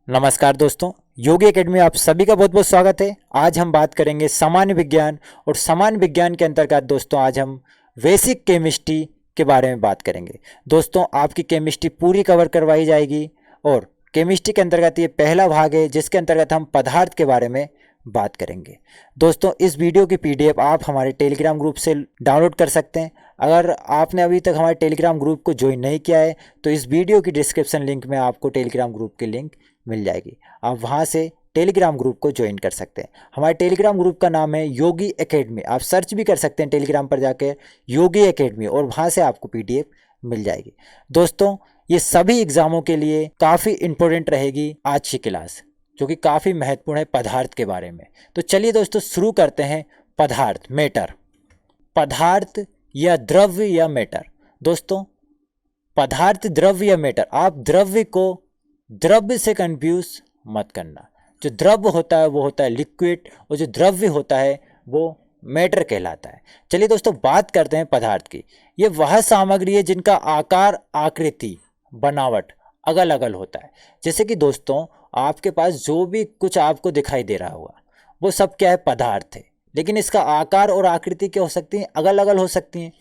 नमस्कार दोस्तों, योगी एकेडमी में आप सभी का बहुत बहुत स्वागत है। आज हम बात करेंगे सामान्य विज्ञान और सामान्य विज्ञान के अंतर्गत दोस्तों आज हम बेसिक केमिस्ट्री के बारे में बात करेंगे। दोस्तों आपकी केमिस्ट्री पूरी कवर करवाई जाएगी और केमिस्ट्री के अंतर्गत ये पहला भाग है जिसके अंतर्गत हम पदार्थ के बारे में बात करेंगे। दोस्तों इस वीडियो की पीडीएफ आप हमारे टेलीग्राम ग्रुप से डाउनलोड कर सकते हैं। अगर आपने अभी तक हमारे टेलीग्राम ग्रुप को ज्वाइन नहीं किया है तो इस वीडियो की डिस्क्रिप्शन लिंक में आपको टेलीग्राम ग्रुप की लिंक मिल जाएगी। आप वहां से टेलीग्राम ग्रुप को ज्वाइन कर सकते हैं। हमारे टेलीग्राम ग्रुप का नाम है योगी एकेडमी। आप सर्च भी कर सकते हैं टेलीग्राम पर जाकर योगी एकेडमी और वहां से आपको पीडीएफ मिल जाएगी। दोस्तों ये सभी एग्जामों के लिए काफ़ी इंपॉर्टेंट रहेगी आज की क्लास, जो कि काफ़ी महत्वपूर्ण है पदार्थ के बारे में। तो चलिए दोस्तों शुरू करते हैं। पदार्थ, मैटर, पदार्थ या द्रव्य या मैटर। दोस्तों पदार्थ, द्रव्य या मैटर, आप द्रव्य को द्रव्य से कंफ्यूज मत करना। जो द्रव्य होता है वो होता है लिक्विड और जो द्रव्य होता है वो मैटर कहलाता है। चलिए दोस्तों बात करते हैं पदार्थ की। ये वह सामग्री है जिनका आकार, आकृति, बनावट अलग अलग होता है। जैसे कि दोस्तों आपके पास जो भी कुछ आपको दिखाई दे रहा होगा वो सब क्या है, पदार्थ है। लेकिन इसका आकार और आकृति क्या हो सकती है, अलग अलग हो सकती हैं।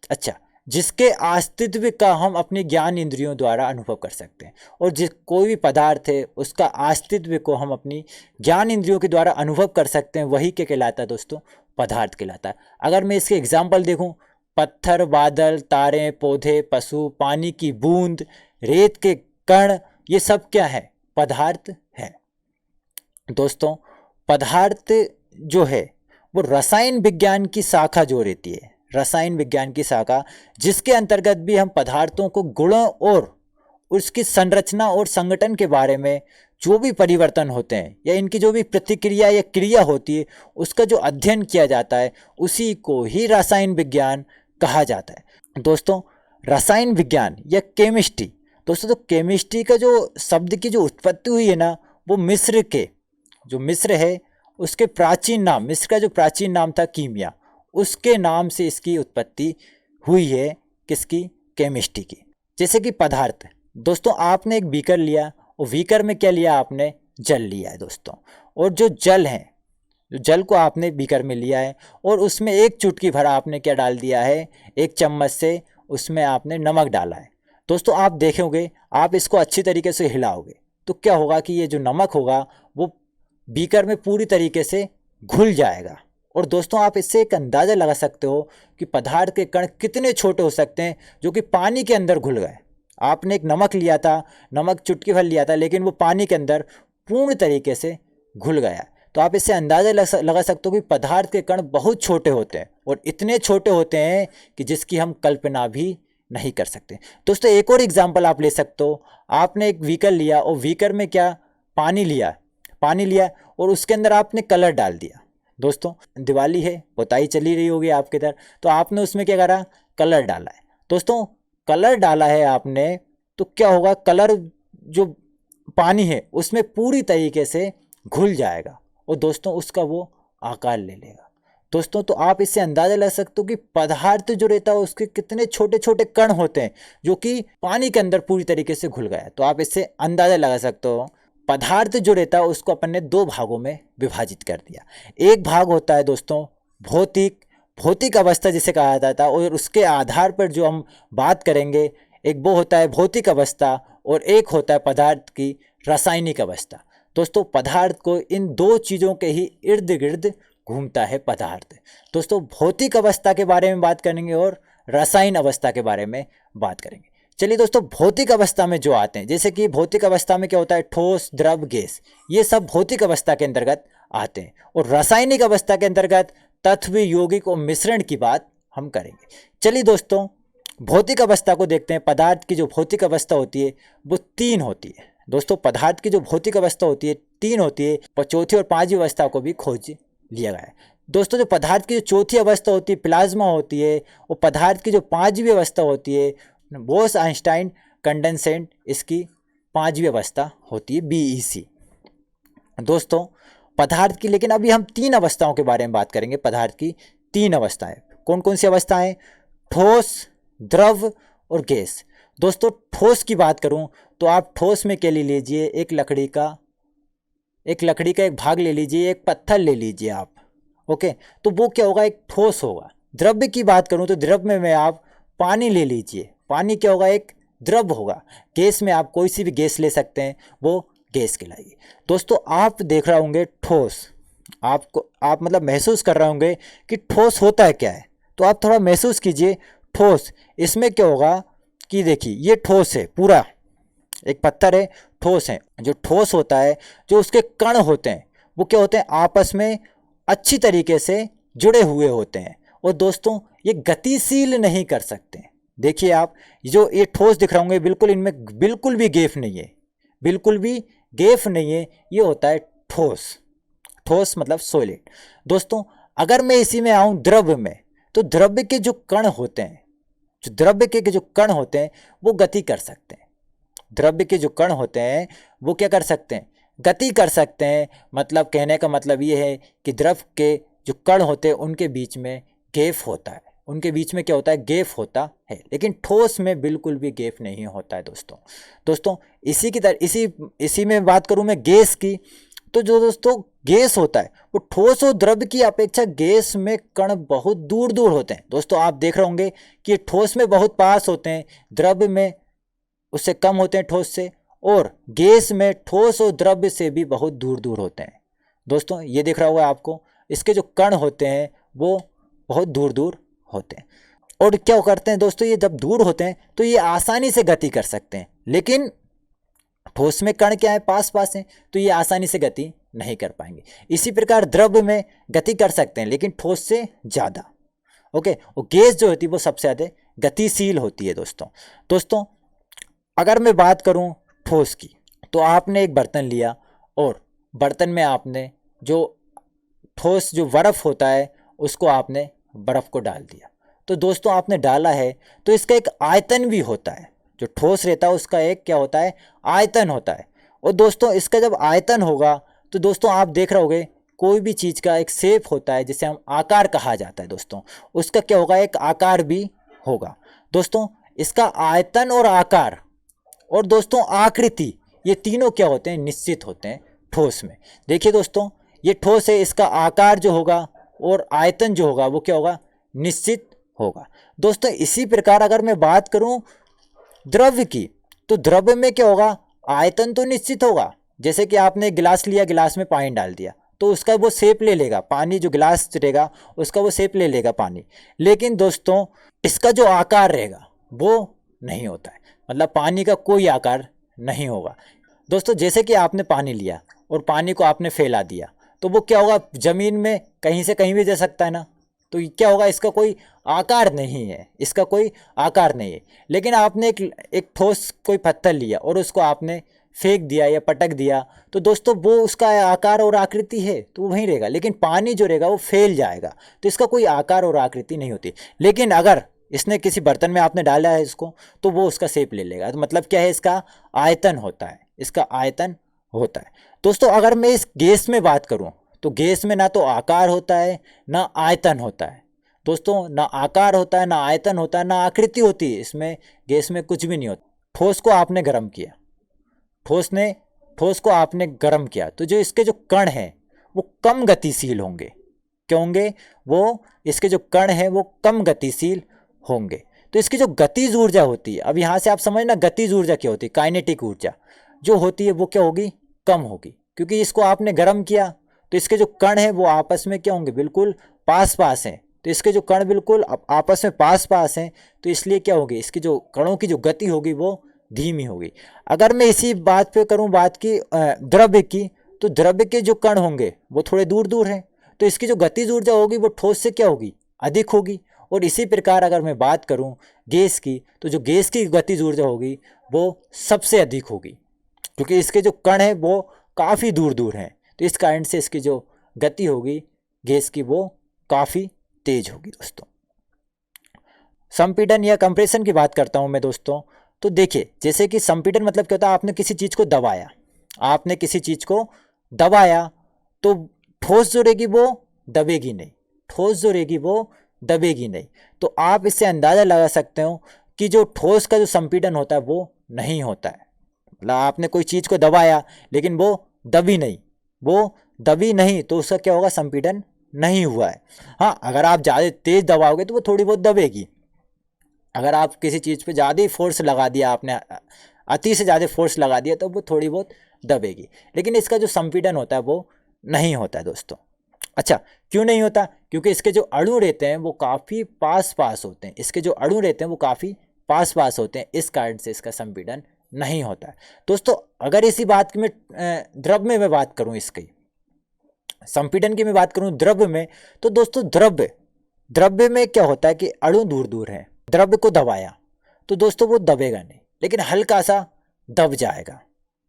अच्छा, जिसके अस्तित्व का हम अपने ज्ञान इंद्रियों द्वारा अनुभव कर सकते हैं और जिस कोई भी पदार्थ है उसका अस्तित्व को हम अपनी ज्ञान इंद्रियों के द्वारा अनुभव कर सकते हैं, वही क्या कहलाता है दोस्तों, पदार्थ कहलाता है। अगर मैं इसके एग्जाम्पल देखूं, पत्थर, बादल, तारे, पौधे, पशु, पानी की बूंद, रेत के कण, ये सब क्या है, पदार्थ है। दोस्तों पदार्थ जो है वो रसायन विज्ञान की शाखा जो रहती है, रसायन विज्ञान की शाखा, जिसके अंतर्गत भी हम पदार्थों को गुणों और उसकी संरचना और संगठन के बारे में जो भी परिवर्तन होते हैं या इनकी जो भी प्रतिक्रिया या क्रिया होती है उसका जो अध्ययन किया जाता है उसी को ही रसायन विज्ञान कहा जाता है। दोस्तों रसायन विज्ञान या केमिस्ट्री, दोस्तों तो केमिस्ट्री का जो शब्द की जो उत्पत्ति हुई है ना, वो मिस्र के, जो मिस्र है उसके प्राचीन नाम, मिस्र का जो प्राचीन नाम था कीमिया, उसके नाम से इसकी उत्पत्ति हुई है। किसकी, केमिस्ट्री की। जैसे कि पदार्थ, दोस्तों आपने एक बीकर लिया और बीकर में क्या लिया आपने, जल लिया है दोस्तों। और जो जल है, जो जल को आपने बीकर में लिया है और उसमें एक चुटकी भरा आपने क्या डाल दिया है, एक चम्मच से उसमें आपने नमक डाला है। दोस्तों आप देखोगे, आप इसको अच्छी तरीके से हिलाओगे तो क्या होगा कि ये जो नमक होगा वो बीकर में पूरी तरीके से घुल जाएगा। और दोस्तों आप इससे एक अंदाज़ा लगा सकते हो कि पदार्थ के कण कितने छोटे हो सकते हैं जो कि पानी के अंदर घुल गए। आपने एक नमक लिया था, नमक चुटकी भर लिया था, लेकिन वो पानी के अंदर पूर्ण तरीके से घुल गया। तो आप इससे अंदाज़ा लगा सकते हो कि पदार्थ के कण बहुत छोटे होते हैं और इतने छोटे होते हैं कि जिसकी हम कल्पना भी नहीं कर सकते। दोस्तों एक और एग्जाम्पल आप ले सकते हो। आपने एक व्हीकल लिया और व्हीकल में क्या, पानी लिया और उसके अंदर आपने कलर डाल दिया। दोस्तों दिवाली है, पोताई चली रही होगी आपके इधर, तो आपने उसमें क्या करा, कलर डाला है। दोस्तों कलर डाला है आपने तो क्या होगा, कलर जो पानी है उसमें पूरी तरीके से घुल जाएगा और दोस्तों उसका वो आकार ले लेगा। दोस्तों तो आप इससे अंदाज़ा लगा सकते हो कि पदार्थ जो रहता है उसके कितने छोटे छोटे कण होते हैं जो कि पानी के अंदर पूरी तरीके से घुल गया है। तो आप इससे अंदाज़ा लगा सकते हो पदार्थ जो रहता है उसको अपन ने दो भागों में विभाजित कर दिया। एक भाग होता है दोस्तों भौतिक अवस्था जिसे कहा जाता है, और उसके आधार पर जो हम बात करेंगे, एक वो होता है भौतिक अवस्था और एक होता है पदार्थ की रासायनिक अवस्था। दोस्तों पदार्थ को इन दो चीज़ों के ही इर्द गिर्द घूमता है पदार्थ। दोस्तों भौतिक अवस्था के बारे में बात करेंगे और रासायनिक अवस्था के बारे में बात करेंगे। चलिए दोस्तों भौतिक अवस्था में जो आते हैं, जैसे कि भौतिक अवस्था में क्या होता है, ठोस, द्रव, गैस, ये सब भौतिक अवस्था के अंतर्गत आते हैं। और रासायनिक अवस्था के अंतर्गत तत्व, यौगिक और मिश्रण की बात हम करेंगे। चलिए दोस्तों भौतिक अवस्था को देखते हैं। पदार्थ की जो भौतिक अवस्था होती है वो तीन होती है। दोस्तों पदार्थ की जो भौतिक अवस्था होती है तीन होती है। चौथी और पांचवी अवस्था को भी खोज लिया गया है। दोस्तों जो पदार्थ की जो चौथी अवस्था होती है प्लाज्मा होती है, और पदार्थ की जो पांचवी अवस्था होती है बोस आइंस्टाइन कंडेंसेट, इसकी पांचवी अवस्था होती है बीईसी। दोस्तों पदार्थ की, लेकिन अभी हम तीन अवस्थाओं के बारे में बात करेंगे। पदार्थ की तीन अवस्थाएं, कौन कौन सी अवस्थाएं, ठोस, द्रव और गैस। दोस्तों ठोस की बात करूं तो आप ठोस में क्या ले लीजिए, एक लकड़ी का एक भाग ले लीजिए, एक पत्थर ले लीजिए आप। ओके, तो वो क्या होगा, एक ठोस होगा। द्रव्य की बात करूं तो द्रव्य में आप पानी ले लीजिए, पानी क्या होगा, एक द्रव होगा। गैस में आप कोई सी भी गैस ले सकते हैं, वो गैस कहलाएगी। दोस्तों आप देख रहे होंगे ठोस, आप मतलब महसूस कर रहे होंगे कि ठोस होता है क्या है, तो आप थोड़ा महसूस कीजिए ठोस। इसमें क्या होगा कि देखिए ये ठोस है, पूरा एक पत्थर है, ठोस है। जो ठोस होता है, जो उसके कण होते हैं वो क्या होते हैं, आपस में अच्छी तरीके से जुड़े हुए होते हैं। और दोस्तों ये गतिशील नहीं कर सकते। देखिए आप जो ये ठोस दिख रहे होंगे, बिल्कुल इनमें बिल्कुल भी गैप नहीं है, बिल्कुल भी गैप नहीं है। ये होता है ठोस। ठोस मतलब सॉलिड। दोस्तों अगर मैं इसी में आऊं द्रव्य में, तो द्रव्य के जो कण होते हैं, जो द्रव्य के जो कण होते हैं वो गति कर सकते हैं। द्रव्य के जो कण होते हैं वो क्या कर सकते हैं, गति कर सकते हैं। मतलब कहने का मतलब ये है कि द्रव के जो कण होते हैं उनके बीच में गैप होता है, उनके बीच में क्या होता है, गैप होता है। लेकिन ठोस में बिल्कुल भी गैप नहीं होता है दोस्तों इसी की तरह इसी में बात करूं मैं गैस की, तो जो दोस्तों गैस होता है वो ठोस और द्रव्य की अपेक्षा गैस में कण बहुत दूर दूर होते हैं। दोस्तों आप देख रहे होंगे कि ठोस में बहुत पास होते हैं, द्रव्य में उससे कम होते हैं ठोस से, और गैस में ठोस और द्रव्य से भी बहुत दूर दूर होते हैं। दोस्तों ये दिख रहा होगा आपको, इसके जो कण होते हैं वो बहुत दूर दूर होते हैं। और क्या करते हैं दोस्तों, ये जब दूर होते हैं तो ये आसानी से गति कर सकते हैं, लेकिन ठोस में कण क्या है, पास पास हैं, तो ये आसानी से गति नहीं कर पाएंगे। इसी प्रकार द्रव्य में गति कर सकते हैं, लेकिन ठोस से ज़्यादा। ओके, और गैस जो होती है वो सबसे ज़्यादा गतिशील होती है दोस्तों अगर मैं बात करूं ठोस की, तो आपने एक बर्तन लिया और बर्तन में आपने जो ठोस जो बर्फ़ होता है उसको आपने बर्फ़ को डाल दिया। तो दोस्तों आपने डाला है तो इसका एक आयतन भी होता है। जो ठोस रहता है उसका एक क्या होता है, आयतन होता है। और दोस्तों इसका जब आयतन होगा तो दोस्तों आप देख रहे होगे कोई भी चीज़ का एक शेप होता है, जिसे हम आकार कहा जाता है दोस्तों, उसका क्या होगा, एक आकार भी होगा। दोस्तों इसका आयतन और आकार और दोस्तों आकृति, ये तीनों क्या होते हैं, निश्चित होते हैं ठोस में। देखिए दोस्तों ये ठोस है, इसका आकार जो होगा और आयतन जो होगा वो क्या होगा, निश्चित होगा। दोस्तों इसी प्रकार अगर मैं बात करूं द्रव्य की, तो द्रव्य में क्या होगा, आयतन तो निश्चित होगा। जैसे कि आपने गिलास लिया, गिलास में पानी डाल दिया तो उसका वो शेप ले लेगा, पानी जो गिलास रहेगा उसका वो शेप ले लेगा पानी। लेकिन दोस्तों इसका जो आकार रहेगा वो नहीं होता है, मतलब पानी का कोई आकार नहीं होगा। दोस्तों जैसे कि आपने पानी लिया और पानी को आपने फैला दिया, तो वो क्या होगा, ज़मीन में कहीं से कहीं भी जा सकता है ना, तो क्या होगा, इसका कोई आकार नहीं है, इसका कोई आकार नहीं है। लेकिन आपने एक ठोस कोई पत्थर लिया और उसको आपने फेंक दिया या पटक दिया, तो दोस्तों वो उसका आकार और आकृति है तो वो वहीं रहेगा, लेकिन पानी जो रहेगा वो फैल जाएगा, तो इसका कोई आकार और आकृति नहीं होती। लेकिन अगर इसने किसी बर्तन में आपने डाला है इसको, तो वो उसका शेप ले लेगा। तो मतलब क्या है, इसका आयतन होता है, इसका आयतन होता है। दोस्तों अगर मैं इस गैस में बात करूं, तो गैस में ना तो आकार होता है ना आयतन होता है दोस्तों, ना आकार होता है ना आयतन होता है ना आकृति होती है इसमें, गैस में कुछ भी नहीं होता। ठोस को आपने गर्म किया, ठोस को आपने गर्म किया, तो जो इसके जो कण हैं वो कम गतिशील होंगे। क्यों होंगे वो, इसके जो कण हैं वो कम गतिशील होंगे। तो इसकी जो गतिज ऊर्जा होती है, अब यहाँ से आप समझना गतिज ऊर्जा क्या होती है, काइनेटिक ऊर्जा जो होती है वो क्या होगी, कम होगी। क्योंकि इसको आपने गर्म किया तो इसके जो कण हैं वो आपस में क्या होंगे, बिल्कुल पास पास हैं। तो इसके जो कण बिल्कुल आपस में पास पास हैं, तो इसलिए क्या होगी, इसकी जो कणों की जो गति होगी वो धीमी होगी। अगर मैं इसी बात पे करूं बात की द्रव्य की, तो द्रव्य के जो कण होंगे वो थोड़े दूर दूर हैं, तो इसकी जो गतिज ऊर्जा होगी वो ठोस से क्या होगी, अधिक होगी। और इसी प्रकार अगर मैं बात करूं गैस की, तो जो गैस की गतिज ऊर्जा होगी वो सबसे अधिक होगी, क्योंकि इसके जो कण हैं वो काफ़ी दूर दूर हैं। तो इस कारण से इसकी जो गति होगी गैस की वो काफ़ी तेज होगी। दोस्तों संपीड़न या कंप्रेशन की बात करता हूं मैं दोस्तों, तो देखिए जैसे कि संपीड़न मतलब क्या होता है, आपने किसी चीज़ को दबाया, आपने किसी चीज़ को दबाया तो ठोस जो रहेगी वो दबेगी नहीं, ठोस जो रहेगी वो दबेगी नहीं। तो आप इससे अंदाज़ा लगा सकते हो कि जो ठोस का जो संपीड़न होता है वो नहीं होता है। मतलब आपने कोई चीज़ को दबाया लेकिन वो दबी नहीं, वो दबी नहीं तो उसका क्या होगा, संपीड़न नहीं हुआ है। हाँ, अगर आप ज़्यादा तेज दबाओगे तो वो थोड़ी बहुत दबेगी। अगर आप किसी चीज़ पे ज़्यादा ही फोर्स लगा दिया आपने, अति से ज़्यादा फोर्स लगा दिया, तो वो थोड़ी बहुत दबेगी। लेकिन इसका जो संपीड़न होता है वो नहीं होता है दोस्तों। अच्छा, क्यों नहीं होता? क्योंकि इसके जो अणु रहते हैं वो काफ़ी पास पास होते हैं। इसके जो अणु रहते हैं वो काफ़ी पास पास होते हैं, इस कारण से इसका संपीड़न नहीं होता है दोस्तों। अगर इसी बात की मैं द्रव्य में मैं बात करूं, इसकी संपीड़न की मैं बात करूं द्रव्य में, तो दोस्तों द्रव्य में क्या होता है कि अणु दूर दूर है। द्रव्य को दबाया तो दोस्तों वो दबेगा नहीं, लेकिन हल्का सा दब जाएगा।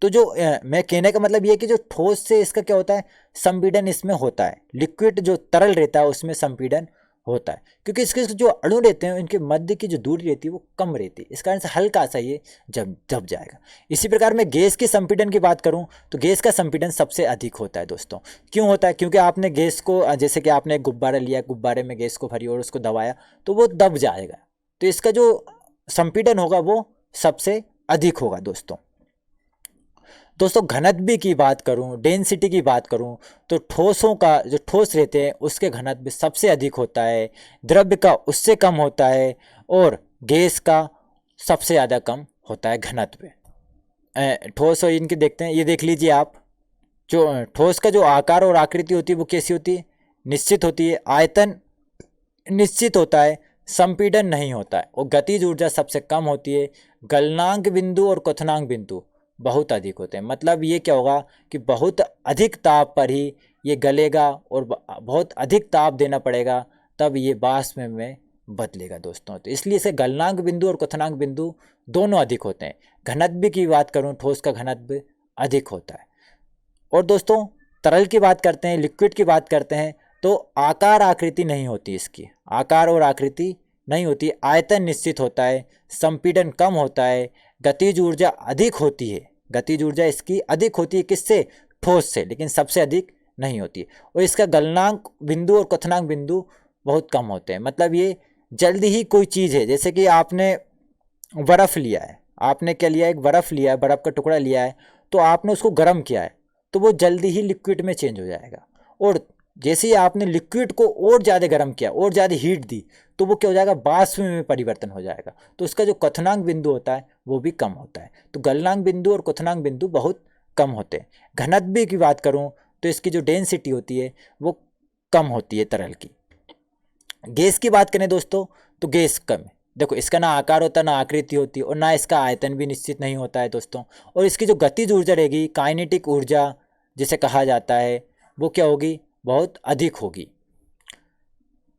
तो जो मैं कहने का मतलब ये है कि जो ठोस से इसका क्या होता है, संपीड़न इसमें होता है। लिक्विड जो तरल रहता है उसमें संपीड़न होता है, क्योंकि इसके जो अणु रहते हैं इनके मध्य की जो दूरी रहती है वो कम रहती है, इस कारण से हल्का सा ये दब जाएगा। इसी प्रकार मैं गैस के संपीड़न की बात करूं तो गैस का संपीड़न सबसे अधिक होता है दोस्तों। क्यों होता है? क्योंकि आपने गैस को, जैसे कि आपने एक गुब्बारा लिया, गुब्बारे में गैस को भरी और उसको दबाया तो वो दब जाएगा, तो इसका जो संपीड़न होगा वो सबसे अधिक होगा दोस्तों। घनत्व की बात करूं, डेंसिटी की बात करूं, तो ठोसों का जो ठोस रहते हैं उसके घनत्व सबसे अधिक होता है, द्रव्य का उससे कम होता है, और गैस का सबसे ज़्यादा कम होता है घनत्व। ठोस और इनके देखते हैं, ये देख लीजिए आप, जो ठोस का जो आकार और आकृति होती है वो कैसी होती है, निश्चित होती है, आयतन निश्चित होता है, संपीड़न नहीं होता है, और गतिज ऊर्जा सबसे कम होती है। गलनांक बिंदु और क्वथनांक बिंदु बहुत अधिक होते हैं। मतलब ये क्या होगा कि बहुत अधिक ताप पर ही ये गलेगा और बहुत अधिक ताप देना पड़ेगा, तब ये वाष्प में बदलेगा दोस्तों। तो इसलिए इसे गलनांक बिंदु और क्वथनांक बिंदु दोनों अधिक होते हैं। घनत्व की बात करूँ, ठोस का घनत्व अधिक होता है। और दोस्तों तरल की बात करते हैं, लिक्विड की बात करते हैं, तो आकार आकृति नहीं होती, इसकी आकार और आकृति नहीं होती, आयतन निश्चित होता है, संपीड़न कम होता है, गतिज ऊर्जा अधिक होती है। गतिज ऊर्जा इसकी अधिक होती है किससे? ठोस से, लेकिन सबसे अधिक नहीं होती है। और इसका गलनांक बिंदु और क्वथनांक बिंदु बहुत कम होते हैं। मतलब ये जल्दी ही कोई चीज़ है, जैसे कि आपने बर्फ़ लिया है, आपने क्या लिया, एक बर्फ़ लिया है, बर्फ़ का टुकड़ा लिया है, तो आपने उसको गर्म किया है तो वो जल्दी ही लिक्विड में चेंज हो जाएगा। और जैसे ही आपने लिक्विड को और ज़्यादा गर्म किया और ज़्यादा हीट दी तो वो क्या हो जाएगा, वाष्प में परिवर्तन हो जाएगा। तो उसका जो क्वथनांक बिंदु होता है वो भी कम होता है। तो गलनांक बिंदु और क्वथनांक बिंदु बहुत कम होते हैं। घनत्व की बात करूँ तो इसकी जो डेंसिटी होती है वो कम होती है तरल की। गैस की बात करें दोस्तों तो गैस कम है। देखो इसका ना आकार होता, ना आकृति होती, और ना इसका आयतन भी निश्चित नहीं होता है दोस्तों। और इसकी जो गतिज ऊर्जा रहेगी, काइनेटिक ऊर्जा जिसे कहा जाता है, वो क्या होगी, बहुत अधिक होगी।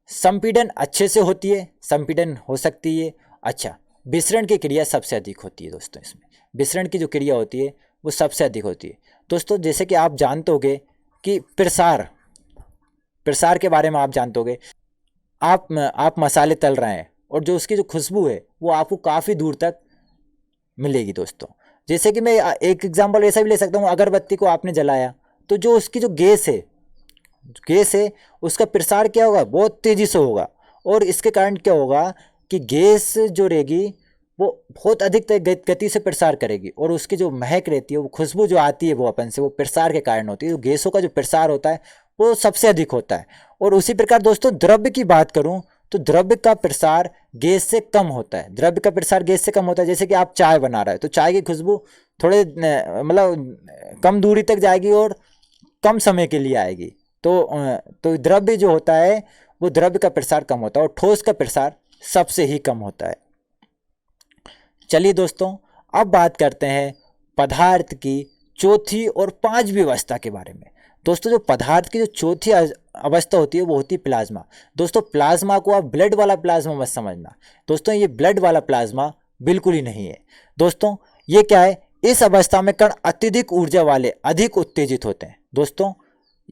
संपीड़न अच्छे से होती है, संपीड़न हो सकती है। अच्छा, विसरण की क्रिया सबसे अधिक होती है दोस्तों। इसमें विसरण की जो क्रिया होती है वो सबसे अधिक होती है दोस्तों। जैसे कि आप जानते होंगे कि प्रसार के बारे में आप जानते होंगे। आप मसाले तल रहे हैं और जो उसकी जो खुशबू है वो आपको काफ़ी दूर तक मिलेगी दोस्तों। जैसे कि मैं एक एग्जांपल ऐसा भी ले सकता हूँ, अगरबत्ती को आपने जलाया तो जो उसकी जो गैस है उसका प्रसार क्या होगा, बहुत तेज़ी से होगा। और इसके कारण क्या होगा कि गैस जो रहेगी वो बहुत अधिक गति से प्रसार करेगी, और उसकी जो महक रहती है, वो खुशबू जो आती है वो अपन से, वो प्रसार के कारण होती है। तो गैसों का जो प्रसार होता है वो सबसे अधिक होता है। और उसी प्रकार दोस्तों द्रव्य की बात करूं तो द्रव्य का प्रसार गैस से कम होता है। द्रव्य का प्रसार गैस से कम होता है। जैसे कि आप चाय बना रहे हो तो चाय की खुशबू थोड़े मतलब कम दूरी तक जाएगी और कम समय के लिए आएगी। तो द्रव्य जो होता है वो द्रव्य का प्रसार कम होता है, और ठोस का प्रसार सबसे ही कम होता है। चलिए दोस्तों अब बात करते हैं पदार्थ की चौथी और पांचवी अवस्था के बारे में। दोस्तों जो पदार्थ की जो चौथी अवस्था होती है वो होती है प्लाज्मा। दोस्तों प्लाज्मा को आप ब्लड वाला प्लाज्मा मत समझना दोस्तों, ये ब्लड वाला प्लाज्मा बिल्कुल ही नहीं है दोस्तों। ये क्या है, इस अवस्था में कण अत्यधिक ऊर्जा वाले अधिक उत्तेजित होते हैं दोस्तों।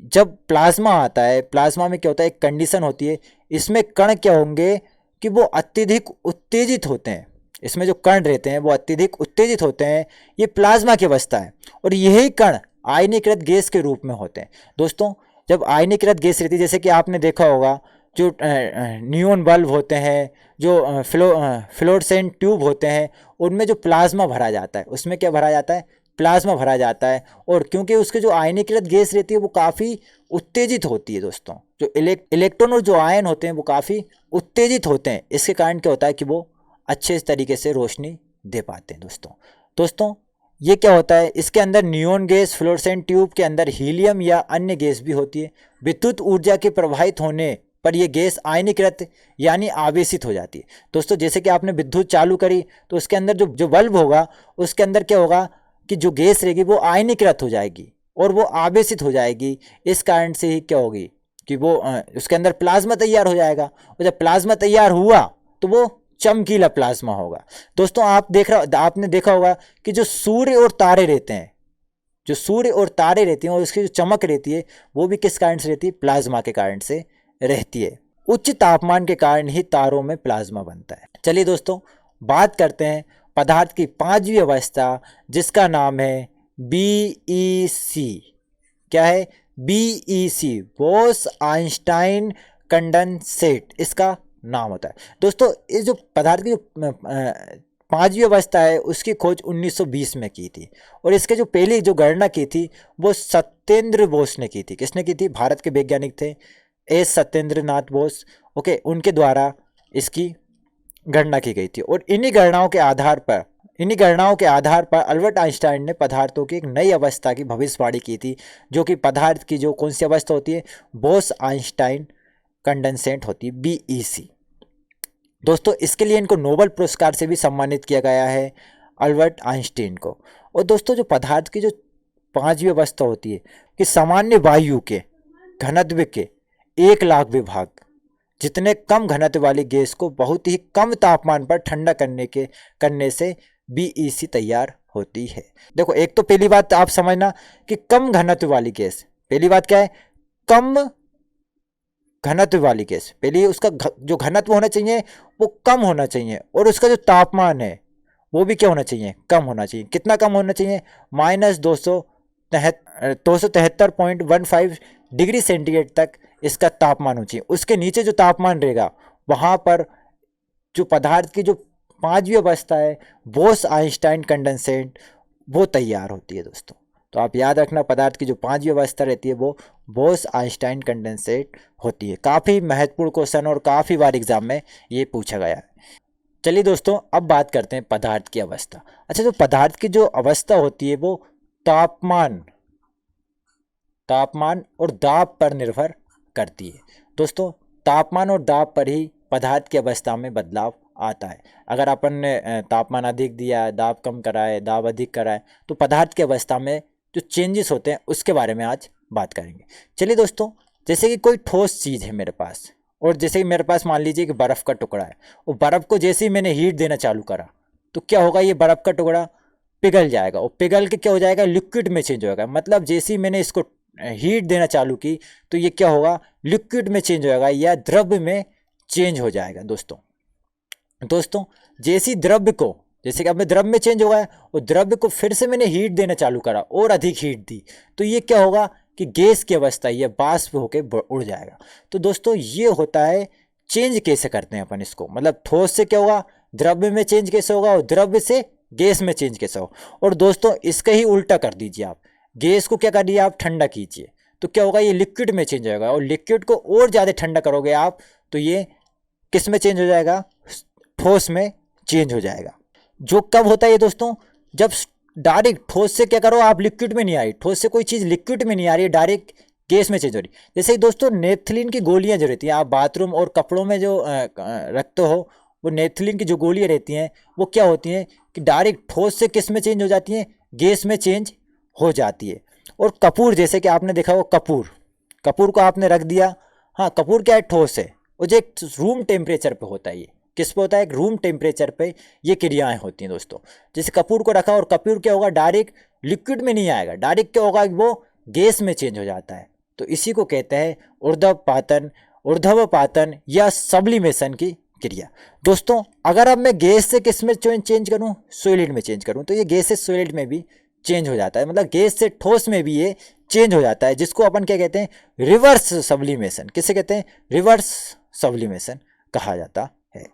जब प्लाज्मा आता है, प्लाज्मा में क्या होता है, एक कंडीशन होती है, इसमें कण क्या होंगे कि वो अत्यधिक उत्तेजित होते हैं। इसमें जो कण रहते हैं वो अत्यधिक उत्तेजित होते हैं। ये प्लाज्मा की अवस्था है, और यही कण आयनीकृत गैस के रूप में होते हैं दोस्तों। जब आयनीकृत गैस रहती है, जैसे कि आपने देखा होगा जो नियॉन बल्ब होते हैं, जो फ्लोरेसेंट ट्यूब होते हैं, उनमें जो प्लाज्मा भरा जाता है, उसमें क्या भरा जाता है, प्लाज्मा भरा जाता है। और क्योंकि उसके जो आयनीकृत गैस रहती है वो काफ़ी उत्तेजित होती है दोस्तों, जो इलेक्ट्रॉन और जो आयन होते हैं वो काफ़ी उत्तेजित होते हैं, इसके कारण क्या होता है कि वो अच्छे तरीके से रोशनी दे पाते हैं दोस्तों ये क्या होता है, इसके अंदर नियॉन गैस, फ्लोरेसेंट ट्यूब के अंदर हीलियम या अन्य गैस भी होती है। विद्युत ऊर्जा के प्रवाहित होने पर यह गैस आयनीकृत यानी आवेशित हो जाती है। दोस्तों जैसे कि आपने विद्युत चालू करी तो उसके अंदर जो बल्ब होगा उसके अंदर क्या होगा कि जो गैस रहेगी वो आयनीकृत हो जाएगी और वो आवेशित हो जाएगी। इस कारण से ही क्या होगी कि वो उसके अंदर प्लाज्मा तैयार हो जाएगा, और जब प्लाज्मा तैयार हुआ तो वो चमकीला प्लाज्मा होगा। दोस्तों आपने देखा होगा कि जो सूर्य और तारे रहते हैं, जो सूर्य और तारे रहती हैं और उसकी जो चमक रहती है वो भी किस कारण से रहती है, प्लाज्मा के कारण से रहती है। उच्च तापमान के कारण ही तारों में प्लाज्मा बनता है। चलिए दोस्तों बात करते हैं पदार्थ की पांचवी अवस्था जिसका नाम है BEC। क्या है, BEC, बोस आइंस्टाइन कंडेंसेट इसका नाम होता है। दोस्तों इस जो पदार्थ की जो पांचवी अवस्था है उसकी खोज 1920 में की थी, और इसके जो पहली जो गणना की थी वो सत्येंद्र बोस ने की थी। किसने की थी, भारत के वैज्ञानिक थे एस सत्येंद्र नाथ बोस, ओके, उनके द्वारा इसकी गणना की गई थी। और इन्हीं गणनाओं के आधार पर अल्बर्ट आइंस्टाइन ने पदार्थों की एक नई अवस्था की भविष्यवाणी की थी, जो कि पदार्थ की जो कौन सी अवस्था होती है, बोस आइंस्टाइन कंडेंसेट होती है, BEC। दोस्तों इसके लिए इनको नोबेल पुरस्कार से भी सम्मानित किया गया है, अल्बर्ट आइंस्टाइन को। और दोस्तों जो पदार्थ की जो पांचवी अवस्था होती है कि सामान्य वायु के घनत्व के 1 लाख विभाग जितने कम घनत्व वाली गैस को बहुत ही कम तापमान पर ठंडा करने से BEC तैयार होती है। देखो एक तो पहली बात आप समझना कि कम घनत्व वाली गैस, पहली बात क्या है, कम घनत्व वाली गैस, पहले उसका जो घनत्व होना चाहिए वो कम होना चाहिए, और उसका जो तापमान है वो भी क्या होना चाहिए, कम होना चाहिए। कितना कम होना चाहिए, -273.15 डिग्री सेंटीग्रेड तक इसका तापमान होना चाहिए। उसके नीचे जो तापमान रहेगा वहाँ पर जो पदार्थ की जो पांचवी अवस्था है बोस आइंस्टाइन कंडेंसेट वो तैयार होती है दोस्तों। तो आप याद रखना पदार्थ की जो पांचवी अवस्था रहती है वो बोस आइंस्टाइन कंडेंसेट होती है। काफ़ी महत्वपूर्ण क्वेश्चन और काफ़ी बार एग्जाम में ये पूछा गया है। चलिए दोस्तों अब बात करते हैं पदार्थ की अवस्था। अच्छा, जो पदार्थ की जो अवस्था होती है वो तापमान और दाब पर निर्भर करती है। दोस्तों तापमान और दाब पर ही पदार्थ की अवस्था में बदलाव आता है। अगर अपन ने तापमान अधिक दिया है, दाब कम करा है, दाब अधिक करा है, तो पदार्थ की अवस्था में जो चेंजेस होते हैं उसके बारे में आज बात करेंगे। चलिए दोस्तों, जैसे कि कोई ठोस चीज़ है मेरे पास, और जैसे कि मेरे पास मान लीजिए कि बर्फ़ का टुकड़ा है, और बर्फ़ को जैसे ही मैंने हीट देना चालू करा तो क्या होगा, ये बर्फ़ का टुकड़ा पिघल जाएगा, और पिघल के क्या हो जाएगा, लिक्विड में चेंज हो जाएगा। मतलब जैसे ही मैंने इसको हीट देना चालू की तो ये क्या होगा, लिक्विड में चेंज हो जाएगा या द्रव्य में चेंज हो जाएगा। दोस्तों जैसी द्रव्य को, जैसे कि अब मैं द्रव्य में चेंज हो गया और द्रव्य को फिर से मैंने हीट देना चालू करा और अधिक हीट दी तो ये क्या होगा कि गैस की अवस्था ये वाष्प होकर उड़ जाएगा। तो दोस्तों ये होता है चेंज कैसे करते हैं अपन इसको, मतलब ठोस से क्या होगा, द्रव्य में चेंज कैसे होगा, और द्रव्य से गैस में चेंज कैसे होगा। और दोस्तों इसका ही उल्टा कर दीजिए, आप गैस को क्या करिए, आप ठंडा कीजिए तो क्या होगा, ये लिक्विड में चेंज होगा, और लिक्विड को और ज़्यादा ठंडा करोगे आप तो ये किस में चेंज हो जाएगा, ठोस में चेंज हो जाएगा। जो कब होता है ये दोस्तों, जब डायरेक्ट ठोस से क्या करो आप लिक्विड में नहीं आई, ठोस से कोई चीज़ लिक्विड में नहीं आ रही है, डायरेक्ट गैस में चेंज हो रही। जैसे दोस्तों नेपथलीन की गोलियां जो रहती हैं, आप बाथरूम और कपड़ों में जो रखते हो, वो नेपथलीन की जो गोलियां रहती हैं वो क्या होती हैं कि डायरेक्ट ठोस से किस में चेंज हो जाती हैं, गैस में चेंज हो जाती है। और कपूर, जैसे कि आपने देखा हो कपूर को आपने रख दिया, हाँ कपूर क्या है, ठोस है, और जो एक रूम टेम्परेचर पे होता है, ये किस पे होता है, एक रूम टेम्परेचर पे ये क्रियाएं होती हैं दोस्तों। जैसे कपूर को रखा और कपूर क्या होगा, डायरेक्ट लिक्विड में नहीं आएगा, डायरेक्ट क्या होगा, वो गैस में चेंज हो जाता है। तो इसी को कहते हैं ऊर्ध्वपातन या सब्लिमेशन की क्रिया। दोस्तों अगर अब मैं गैस से किस में चेंज करूँ, सॉलिड में चेंज करूँ, तो ये गैस से सॉलिड में भी चेंज हो जाता है, मतलब गैस से ठोस में भी ये चेंज हो जाता है, जिसको अपन क्या कहते हैं, रिवर्स सब्लिमेशन। किसे कहते हैं, रिवर्स सब्लिमेशन कहा जाता है।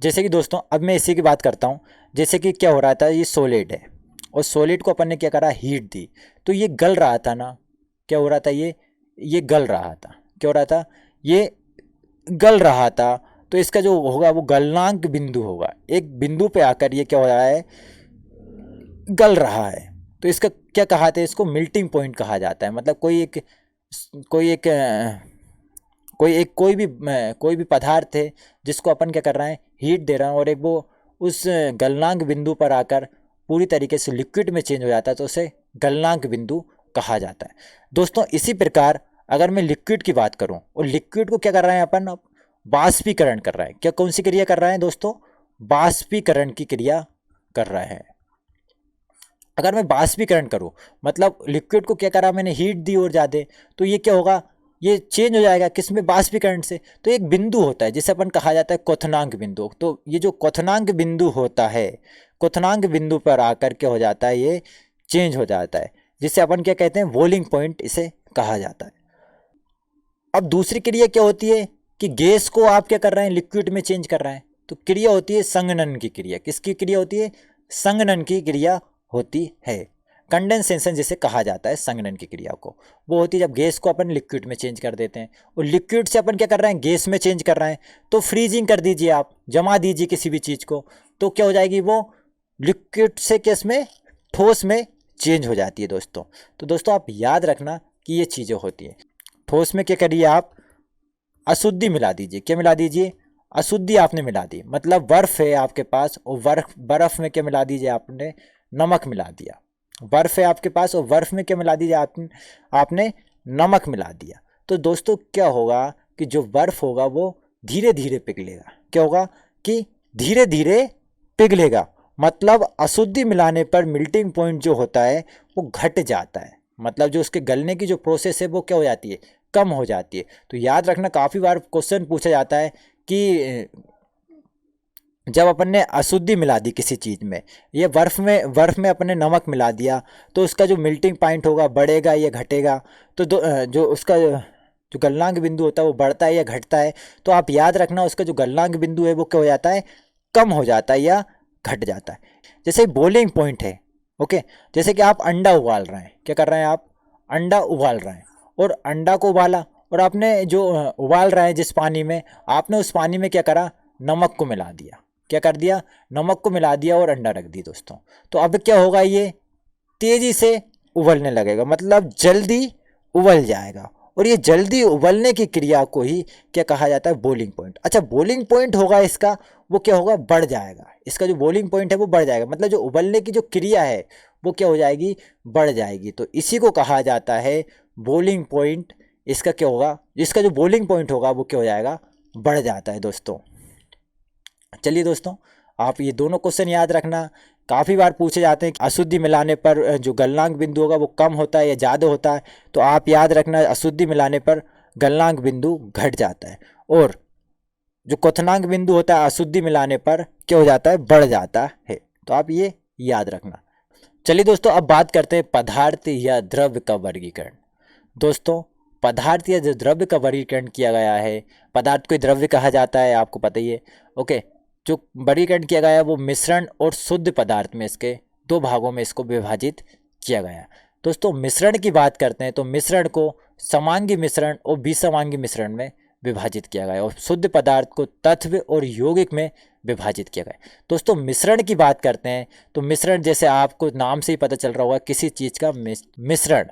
जैसे कि दोस्तों अब मैं इसी की बात करता हूँ। जैसे कि क्या हो रहा था, ये सॉलिड है और सॉलिड को अपन ने क्या करा, हीट दी, तो ये गल रहा था ना। क्या हो रहा था, ये गल रहा था। क्या हो रहा था, ये गल रहा था। तो इसका जो होगा वो गलनांक बिंदु होगा। एक बिंदु पे आकर ये क्या हो रहा है, गल रहा है। तो इसका क्या कहते हैं, इसको मेल्टिंग पॉइंट कहा जाता है। मतलब कोई एक कोई भी पदार्थ है जिसको अपन क्या कर रहे हैं, हीट दे रहे हैं, और एक वो उस गलनांक बिंदु पर आकर पूरी तरीके से लिक्विड में चेंज हो जाता है, तो उसे गलनांक बिंदु कहा जाता है। दोस्तों इसी प्रकार अगर मैं लिक्विड की बात करूं, और लिक्विड को क्या कर रहे हैं अपन, अब बाष्पीकरण कर रहे हैं। क्या कौन सी क्रिया कर रहे हैं दोस्तों, बाष्पीकरण की क्रिया कर रहे हैं। अगर मैं बाष्पीकरण करूं, मतलब लिक्विड को क्या करा मैंने, हीट दी और ज़्यादा, तो ये क्या होगा, ये चेंज हो जाएगा किसमें, बाष्पीकरण से। तो एक बिंदु होता है जिसे अपन कहा जाता है क्वथनांक बिंदु। तो ये जो क्वथनांक बिंदु होता है, क्वथनांक बिंदु पर आकर क्या हो जाता है, ये चेंज हो जाता है, जिसे अपन क्या कहते हैं, बॉइलिंग पॉइंट इसे कहा जाता है। अब दूसरी क्रिया क्या होती है कि गैस को आप क्या कर रहे हैं, लिक्विड में चेंज कर रहे हैं, तो क्रिया होती है संघनन की क्रिया। किसकी क्रिया होती है, संघनन की क्रिया होती है। कंडेंसेशन जिसे कहा जाता है संघनन की क्रिया को, वो होती है जब गैस को अपन लिक्विड में चेंज कर देते हैं, और लिक्विड से अपन क्या कर रहे हैं, गैस में चेंज कर रहे हैं। तो फ्रीजिंग कर दीजिए, आप जमा दीजिए किसी भी चीज़ को, तो क्या हो जाएगी, वो लिक्विड से किस में, ठोस में चेंज हो जाती है दोस्तों। तो दोस्तों आप याद रखना कि ये चीज़ें होती हैं। ठोस में क्या करिए आप, अशुद्धि मिला दीजिए। क्या मिला दीजिए, अशुद्धि आपने मिला दी। मतलब बर्फ है आपके पास, और बर्फ में क्या मिला दीजिए आपने, नमक मिला दिया। बर्फ है आपके पास और बर्फ में क्या मिला दीजिए आपने नमक मिला दिया। तो दोस्तों क्या होगा कि जो बर्फ होगा वो धीरे धीरे पिघलेगा। क्या होगा कि धीरे धीरे पिघलेगा। मतलब अशुद्धि मिलाने पर मेल्टिंग पॉइंट जो होता है वो घट जाता है। मतलब जो उसके गलने की जो प्रोसेस है वो क्या हो जाती है, कम हो जाती है। तो याद रखना, काफ़ी बार क्वेश्चन पूछा जाता है कि जब अपन ने अशुद्धि मिला दी किसी चीज़ में, ये बर्फ़ में अपन ने नमक मिला दिया, तो उसका जो मेल्टिंग पॉइंट होगा बढ़ेगा या घटेगा। तो जो उसका जो गलनांक बिंदु होता है वो बढ़ता है या घटता है। तो आप याद रखना, उसका जो गलनांक बिंदु है वो क्या हो जाता है, कम हो जाता है या घट जाता है। जैसे बॉइलिंग पॉइंट है, ओके। जैसे कि आप अंडा उबाल रहे हैं, क्या कर रहे हैं आप, अंडा उबाल रहे हैं, और अंडा को उबाला, और आपने जो उबाल रहे हैं जिस पानी में, आपने उस पानी में क्या करा, नमक को मिला दिया। क्या कर दिया, नमक को मिला दिया और अंडा रख दी दोस्तों। तो अब क्या होगा, ये तेजी से उबलने लगेगा, मतलब जल्दी उबल जाएगा। और ये जल्दी उबलने की क्रिया को ही क्या कहा जाता है, बॉइलिंग पॉइंट। अच्छा, बॉइलिंग पॉइंट होगा इसका, वो क्या होगा, बढ़ जाएगा। इसका जो बॉइलिंग पॉइंट है वो बढ़ जाएगा, मतलब जो उबलने की जो क्रिया है वो क्या हो जाएगी, बढ़ जाएगी। तो इसी को कहा जाता है बॉइलिंग पॉइंट। इसका क्या होगा, इसका जो बॉइलिंग पॉइंट होगा वो क्या हो जाएगा, बढ़ जाता है दोस्तों। चलिए दोस्तों, आप ये दोनों क्वेश्चन याद रखना। काफ़ी बार पूछे जाते हैं कि अशुद्धि मिलाने पर जो गलनांक बिंदु होगा वो कम होता है या ज़्यादा होता है। तो आप याद रखना, अशुद्धि मिलाने पर गलनांक बिंदु घट जाता है, और जो क्वथनांक बिंदु होता है अशुद्धि मिलाने पर क्या हो जाता है, बढ़ जाता है। तो आप ये याद रखना। चलिए दोस्तों, अब बात करते हैं पदार्थ या द्रव्य का वर्गीकरण। दोस्तों पदार्थ या जो द्रव्य का वर्गीकरण किया गया है, पदार्थ को द्रव्य कहा जाता है, आपको पता ही है, ओके। जो वर्गीकरण किया गया है वो मिश्रण और शुद्ध पदार्थ में, इसके दो भागों में इसको विभाजित किया गया है। दोस्तों मिश्रण की बात करते हैं तो मिश्रण को समांगी मिश्रण और विसमांगी मिश्रण में विभाजित किया गया है, और शुद्ध पदार्थ को तत्व और यौगिक में विभाजित किया गया है। दोस्तों मिश्रण की बात करते हैं तो मिश्रण, जैसे आपको नाम से ही पता चल रहा होगा, किसी चीज़ का मिश्रण।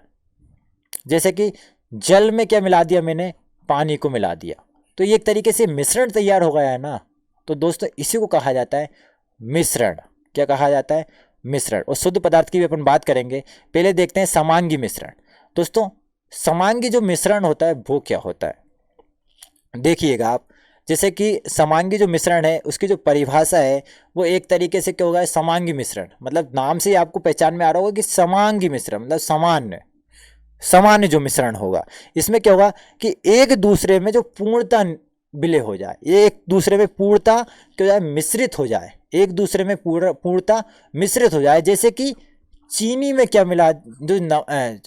जैसे कि जल में क्या मिला दिया मैंने, पानी को मिला दिया, तो ये एक तरीके से मिश्रण तैयार हो गया है ना। तो दोस्तों इसी को कहा जाता है मिश्रण। क्या कहा जाता है, मिश्रण। और शुद्ध पदार्थ की भी अपन बात करेंगे। पहले देखते हैं समांगी मिश्रण। दोस्तों समांगी जो मिश्रण होता है वो क्या होता है, देखिएगा आप। जैसे कि समांगी जो मिश्रण है उसकी जो परिभाषा है वो एक तरीके से क्या होगा, समांगी मिश्रण, मतलब नाम से ही आपको पहचान में आ रहा होगा कि समांगी मिश्रण मतलब सामान्य जो मिश्रण होगा। इसमें क्या होगा कि एक दूसरे में जो पूर्णता विलय हो जाए, एक दूसरे में पूर्णता क्या हो जाए, मिश्रित हो जाए, एक दूसरे में पूर्णता मिश्रित हो जाए। जैसे कि चीनी में क्या मिला, जो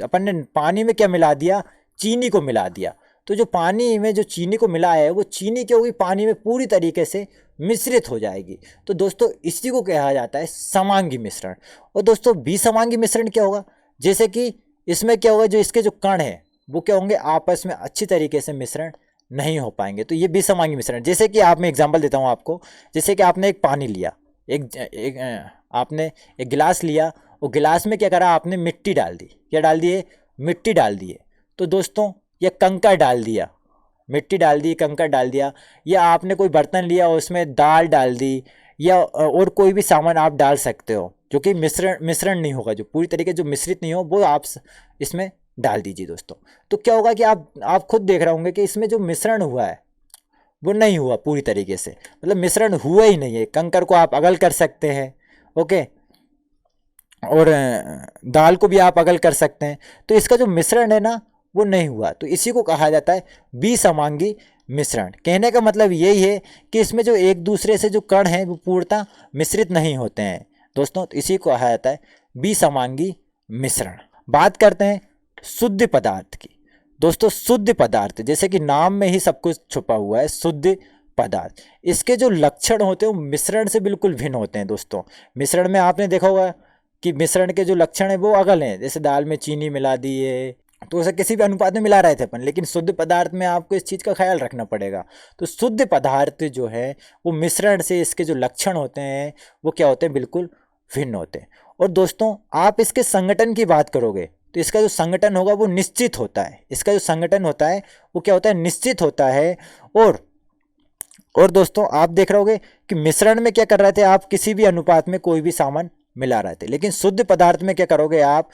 अपन ने पानी में क्या मिला दिया, चीनी को मिला दिया, तो जो पानी में जो चीनी को मिलाया है वो चीनी क्या होगी, पानी में पूरी तरीके से मिश्रित हो जाएगी। तो दोस्तों इसी को कहा जाता है समांगी मिश्रण। और दोस्तों विसमांगी मिश्रण क्या होगा, जैसे कि इसमें क्या होगा, जो इसके जो कण है वो क्या होंगे, आपस में अच्छी तरीके से मिश्रण नहीं हो पाएंगे। तो ये विसमांगी मिश्रण, जैसे कि मैं एग्जांपल देता हूँ आपको। जैसे कि आपने एक पानी लिया, आपने एक गिलास लिया, और गिलास में क्या करा, आपने मिट्टी डाल दी। क्या डाल दिए, मिट्टी डाल दिए। तो दोस्तों ये कंकड़ डाल दिया, मिट्टी डाल दी, कंकड़ डाल दिया, या आपने कोई बर्तन लिया उसमें दाल डाल दी, या और कोई भी सामान आप डाल सकते हो जो कि मिश्रण नहीं होगा, जो पूरी तरीके जो मिश्रित नहीं हो वो आप इसमें डाल दीजिए दोस्तों। तो क्या होगा कि आप खुद देख रहे होंगे कि इसमें जो मिश्रण हुआ है वो नहीं हुआ पूरी तरीके से, मतलब मिश्रण हुआ ही नहीं है। कंकड़ को आप अगल कर सकते हैं, ओके, और दाल को भी आप अगल कर सकते हैं। तो इसका जो मिश्रण है ना वो नहीं हुआ, तो इसी को कहा जाता है विसमांगी मिश्रण। कहने का मतलब यही है कि इसमें जो एक दूसरे से जो कण हैं वो पूर्णतः मिश्रित नहीं होते हैं दोस्तों, तो इसी को कहा जाता है विसमांगी मिश्रण। बात करते हैं शुद्ध पदार्थ की। दोस्तों शुद्ध पदार्थ, जैसे कि नाम में ही सब कुछ छुपा हुआ है, शुद्ध पदार्थ, इसके जो लक्षण होते हैं वो मिश्रण से बिल्कुल भिन्न होते हैं दोस्तों। मिश्रण में आपने देखा होगा कि मिश्रण के जो लक्षण है वो अगल हैं, जैसे दाल में चीनी मिला दी है तो उसे किसी भी अनुपात में मिला रहे थे अपन, लेकिन शुद्ध पदार्थ में आपको इस चीज़ का ख्याल रखना पड़ेगा। तो शुद्ध पदार्थ जो है वो मिश्रण से इसके जो लक्षण होते हैं वो क्या होते हैं, बिल्कुल भिन्न होते हैं। और दोस्तों आप इसके संगठन की बात करोगे तो इसका जो संगठन होगा वो निश्चित होता है। इसका जो संगठन होता है वो क्या होता है, निश्चित होता है। और दोस्तों आप देख रहे होगे कि मिश्रण में क्या कर रहे थे आप, किसी भी अनुपात में कोई भी सामान मिला रहे थे, लेकिन शुद्ध पदार्थ में क्या करोगे आप,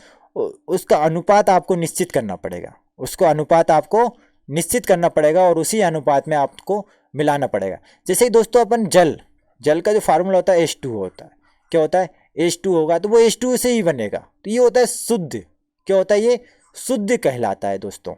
उसका अनुपात आपको निश्चित करना पड़ेगा, उसको अनुपात आपको निश्चित करना पड़ेगा और उसी अनुपात में आपको मिलाना पड़ेगा। जैसे दोस्तों अपन जल का जो फार्मूला होता है H2 होता है, क्या होता है H2 होगा तो वो H2 से ही बनेगा, तो ये होता है शुद्ध। क्या होता है, ये शुद्ध कहलाता है दोस्तों।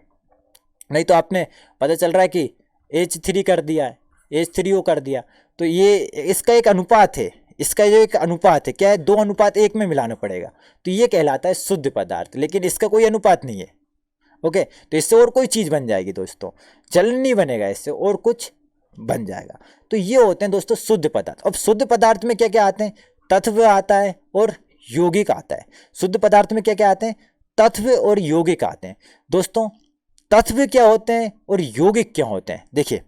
नहीं तो आपने पता चल रहा है कि H3 कर दिया है, H3O कर दिया, तो ये इसका एक अनुपात है, इसका जो एक अनुपात है क्या है, 2:1 में मिलाना पड़ेगा, तो ये कहलाता है शुद्ध पदार्थ। लेकिन इसका कोई अनुपात नहीं है, ओके, तो इससे और कोई चीज़ बन जाएगी दोस्तों, जल नहीं बनेगा, इससे और कुछ बन जाएगा। तो ये होते हैं दोस्तों शुद्ध पदार्थ। अब शुद्ध पदार्थ में क्या क्या आते हैं, तत्व आता है और यौगिक आता है। शुद्ध पदार्थ में क्या क्या आते हैं, तत्व और यौगिक आते हैं दोस्तों। तत्व क्या होते हैं और यौगिक क्या होते हैं, देखिए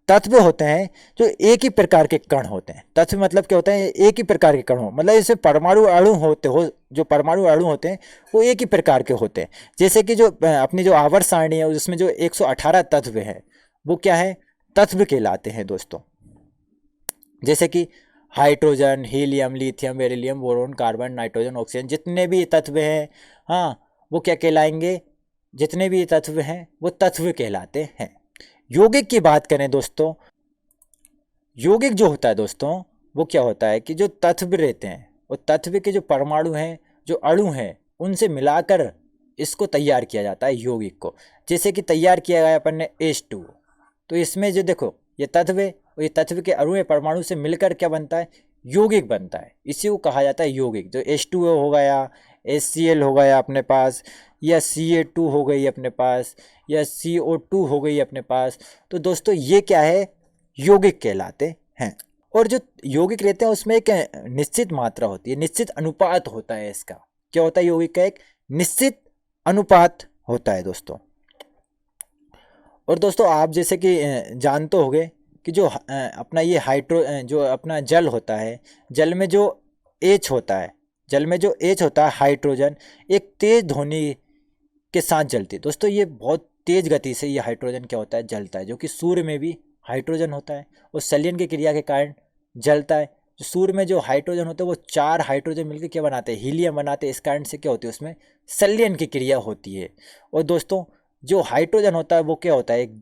तत्व होते हैं जो एक ही प्रकार के कण होते हैं। तत्व मतलब क्या होता है, एक ही प्रकार के कण हो, मतलब इसमें परमाणु अणु होते हो, जो परमाणु अणु होते हैं वो एक ही प्रकार के होते हैं। जैसे कि जो अपनी जो आवर्त सारणी है उसमें जो 118 तत्व है वो क्या है, तत्व कहलाते हैं दोस्तों। जैसे कि hydrogen, helium, lithium, beryllium, boron, carbon, nitrogen, oxygen, जितने भी तत्व हैं, हाँ, वो क्या कहलाएंगे, जितने भी तत्व हैं वो तत्व कहलाते हैं। यौगिक की बात करें दोस्तों, यौगिक जो होता है दोस्तों वो क्या होता है कि जो तत्व रहते हैं वो तत्व के जो परमाणु हैं, जो अणु हैं, उनसे मिलाकर इसको तैयार किया जाता है यौगिक को। जैसे कि तैयार किया गया अपन ने H2, तो इसमें जो देखो ये तत्व है और ये तत्व के अणु परमाणु से मिलकर क्या बनता है, यौगिक बनता है। इसी को कहा जाता है यौगिक। जो H2O हो गया, HCl हो गया अपने पास, या Ca2 हो गई अपने पास, या CO2 हो गई अपने पास, तो दोस्तों ये क्या है, यौगिक कहलाते हैं। और जो यौगिक रहते हैं उसमें एक निश्चित मात्रा होती है, निश्चित अनुपात होता है इसका। क्या होता है, यौगिक का एक निश्चित अनुपात होता है दोस्तों। और दोस्तों आप जैसे कि जानते होंगे कि जो अपना ये जो अपना जल होता है, जल में जो H होता है, जल में जो H होता है हाइड्रोजन, एक तेज ध्वनि के साथ जलती है दोस्तों। ये बहुत तेज गति से ये हाइड्रोजन क्या होता है, जलता है, जो कि सूर्य में भी हाइड्रोजन होता है और संलयन की क्रिया के कारण जलता है। जो सूर्य में जो हाइड्रोजन होता है वो 4 हाइड्रोजन मिलकर क्या बनाते हैं, हीलियम बनाते हैं। इस कारण से क्या होती है, उसमें संलयन की क्रिया होती है। और दोस्तों जो हाइड्रोजन होता है वो क्या होता है, एक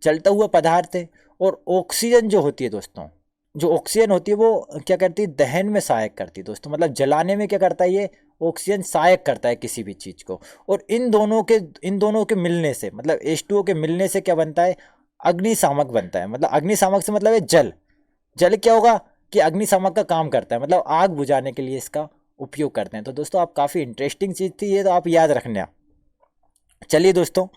जलता हुआ पदार्थ है। और ऑक्सीजन जो होती है दोस्तों, जो ऑक्सीजन होती है वो क्या करती है, दहन में सहायक करती है दोस्तों, मतलब जलाने में क्या करता है, ये ऑक्सीजन सहायक करता है किसी भी चीज़ को। और इन दोनों के मिलने से, मतलब H2O के मिलने से क्या बनता है, अग्निशामक बनता है। मतलब अग्निशामक से मतलब है जल क्या होगा कि अग्निशामक का काम करता है, मतलब आग बुझाने के लिए इसका उपयोग करते हैं। तो दोस्तों आप काफ़ी इंटरेस्टिंग चीज़ थी ये, तो आप याद रखना। चलिए दोस्तों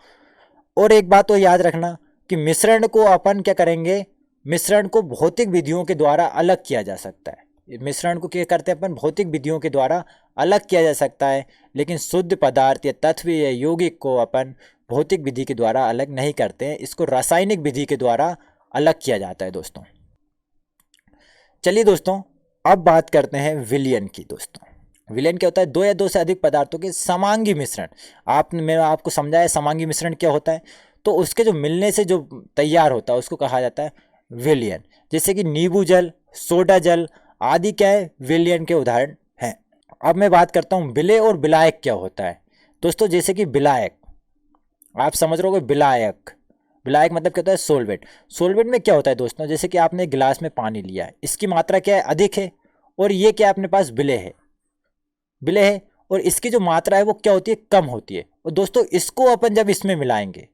और एक बात तो याद रखना कि मिश्रण को अपन क्या करेंगे, मिश्रण को भौतिक विधियों के द्वारा अलग किया जा सकता है। मिश्रण को क्या करते हैं अपन, भौतिक विधियों के द्वारा अलग किया जा सकता है, लेकिन शुद्ध पदार्थ या तत्व या यौगिक को अपन भौतिक विधि के द्वारा अलग नहीं करते हैं, इसको रासायनिक विधि के द्वारा अलग किया जाता है दोस्तों। चलिए दोस्तों, अब बात करते हैं विलयन की। दोस्तों विलयन क्या होता है, दो या दो से अधिक पदार्थों के समांगी मिश्रण। मैंने आपको समझाया समांगी मिश्रण क्या होता है, तो उसके जो मिलने से जो तैयार होता है उसको कहा जाता है विलयन। जैसे कि नींबू जल, सोडा जल आदि क्या है, विलयन के उदाहरण हैं। अब मैं बात करता हूँ विलेय और विलायक क्या होता है। दोस्तों जैसे कि विलायक, आप समझ रहे होगे विलायक, विलायक मतलब क्या होता है, सोलवेंट। सोलवेंट में क्या होता है दोस्तों, जैसे कि आपने गिलास में पानी लिया है, इसकी मात्रा क्या है, अधिक है, और ये क्या अपने पास विलेय है, विलेय है, और इसकी जो मात्रा है वो क्या होती है, कम होती है। और दोस्तों इसको अपन जब इसमें मिलाएंगे,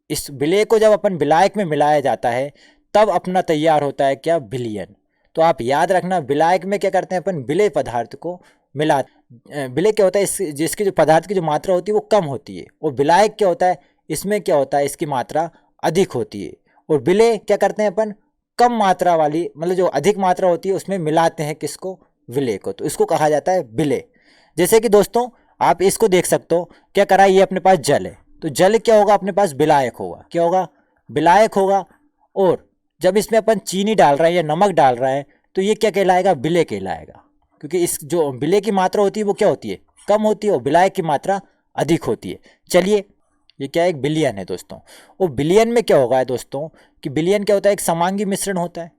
इस विलेय को जब अपन विलायक में मिलाया जाता है, तब अपना तैयार होता है क्या, विलयन। तो आप याद रखना, विलायक में क्या करते हैं अपन, विलेय पदार्थ को मिला, विलेय क्या होता है, जिसकी जो पदार्थ की जो मात्रा होती है वो कम होती है, और विलायक क्या होता है, इसमें क्या होता है, इसकी मात्रा अधिक होती है। और विलेय क्या करते हैं अपन, कम मात्रा वाली, मतलब जो अधिक मात्रा होती है उसमें मिलाते हैं किसको, विलेय को, तो इसको कहा जाता है विलेय। जैसे कि दोस्तों आप इसको देख सकते हो, क्या करा, ये अपने पास जल है, तो जल क्या होगा, अपने पास विलायक होगा, क्या होगा, विलायक होगा। और जब इसमें अपन चीनी डाल रहे हैं या नमक डाल रहे हैं, तो ये क्या कहलाएगा, विलेय कहलाएगा, क्योंकि इस जो विलेय की मात्रा होती है वो क्या होती है, कम होती है, और विलायक की मात्रा अधिक होती है। चलिए ये क्या है, एक विलयन है दोस्तों। और विलयन में क्या होगा है दोस्तों, कि विलयन क्या होता है, एक समांगी मिश्रण होता है।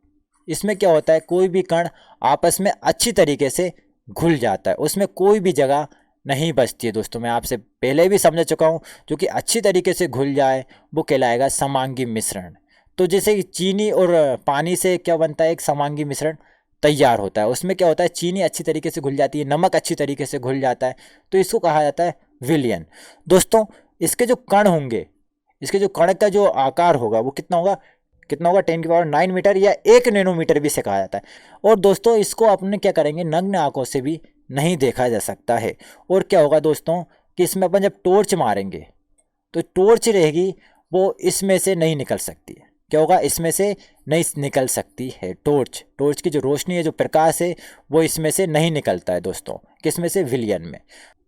इसमें क्या होता है, कोई भी कण आपस में अच्छी तरीके से घुल जाता है, उसमें कोई भी जगह नहीं बचती है। दोस्तों मैं आपसे पहले भी समझा चुका हूँ, जो कि अच्छी तरीके से घुल जाए वो कहलाएगा समांगी मिश्रण। तो जैसे कि चीनी और पानी से क्या बनता है, एक समांगी मिश्रण तैयार होता है, उसमें क्या होता है, चीनी अच्छी तरीके से घुल जाती है, नमक अच्छी तरीके से घुल जाता है, तो इसको कहा जाता है विलयन। दोस्तों इसके जो कण होंगे, इसके जो कण का जो आकार होगा वो कितना होगा, कितना होगा, 10⁹ मीटर या 1 नैनोमीटर भी से कहा जाता है। और दोस्तों इसको अपने क्या करेंगे, नग्न आंखों से भी नहीं देखा जा सकता है। और क्या होगा दोस्तों, कि इसमें अपन जब टॉर्च मारेंगे, तो टॉर्च रहेगी वो इसमें से नहीं निकल सकती है, क्या होगा, इसमें से नहीं निकल सकती है टॉर्च, टॉर्च की जो रोशनी है, जो प्रकाश है, वो इसमें से नहीं निकलता है दोस्तों, किसमें से, विलयन में।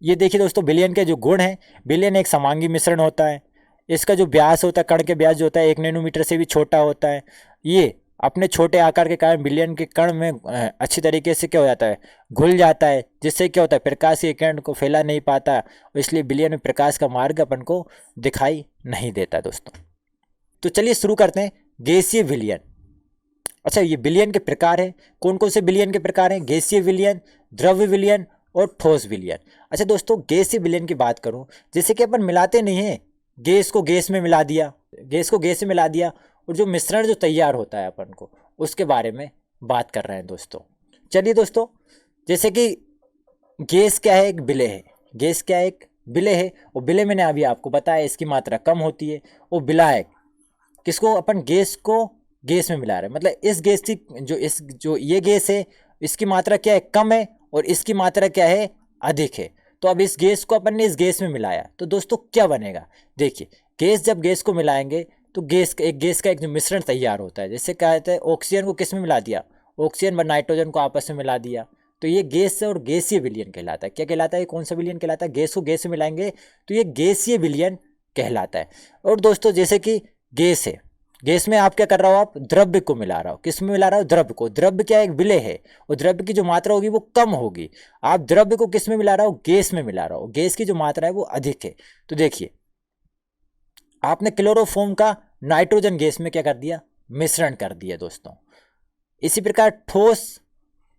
ये देखिए दोस्तों, विलयन के जो गुण हैं, विलयन एक समांगी मिश्रण होता है, इसका जो व्यास होता है, कण के व्यास जो होता है 1 नैनोमीटर से भी छोटा होता है। ये अपने छोटे आकार के कारण विलयन के कण में अच्छी तरीके से क्या हो जाता है, घुल जाता है, जिससे क्या होता है, प्रकाश के किरण को फैला नहीं पाता, इसलिए विलयन में प्रकाश का मार्ग अपन को दिखाई नहीं देता दोस्तों। तो चलिए शुरू करते हैं, गैसीय विलयन। अच्छा, ये विलयन के प्रकार हैं, कौन कौन से विलयन के प्रकार हैं, गैसीय विलयन, द्रव्य विलयन और ठोस विलयन। अच्छा दोस्तों, गैसीय विलयन की बात करूं, जैसे कि अपन मिलाते नहीं हैं, गैस को गैस में मिला दिया, गैस को गैस में मिला दिया, और जो मिश्रण जो तैयार होता है अपन को, उसके बारे में बात कर रहे हैं दोस्तों। चलिए दोस्तों, जैसे कि गैस क्या है, एक विलेय है, गैस क्या है, एक विलेय है, और विलेय मैंने अभी आपको बताया इसकी मात्रा कम होती है। और विलायक, किसको, अपन गैस को गैस में मिला रहे हैं, मतलब इस गैस की जो ये गैस है, इसकी मात्रा क्या है, कम है, और इसकी मात्रा क्या है, अधिक है। तो अब इस गैस को अपन ने इस गैस में मिलाया, तो दोस्तों क्या बनेगा, देखिए गैस, जब गैस को मिलाएंगे तो गैस का एक जो मिश्रण तैयार होता है, जैसे कहते हैं ऑक्सीजन को किस में मिला दिया, ऑक्सीजन व नाइट्रोजन को आपस में मिला दिया, तो ये गैस और गैसीय विलयन कहलाता है। क्या कहलाता है, कौन सा विलयन कहलाता है, गैस को गैस में मिलाएंगे तो ये गैसीय विलयन कहलाता है। और दोस्तों जैसे कि गैस है, गैस में आप क्या कर रहा हो, आप द्रव्य को मिला रहा हो, किस में मिला रहा हो, द्रव्य को। द्रव्य क्या एक विलेय है, और द्रव्य की जो मात्रा होगी वो कम होगी, आप द्रव्य को किस में मिला रहा हो, गैस में मिला रहा हो, गैस की जो मात्रा है वो अधिक है। तो देखिए आपने क्लोरोफॉर्म का नाइट्रोजन गैस में क्या कर दिया, मिश्रण कर दिया दोस्तों। इसी प्रकार ठोस,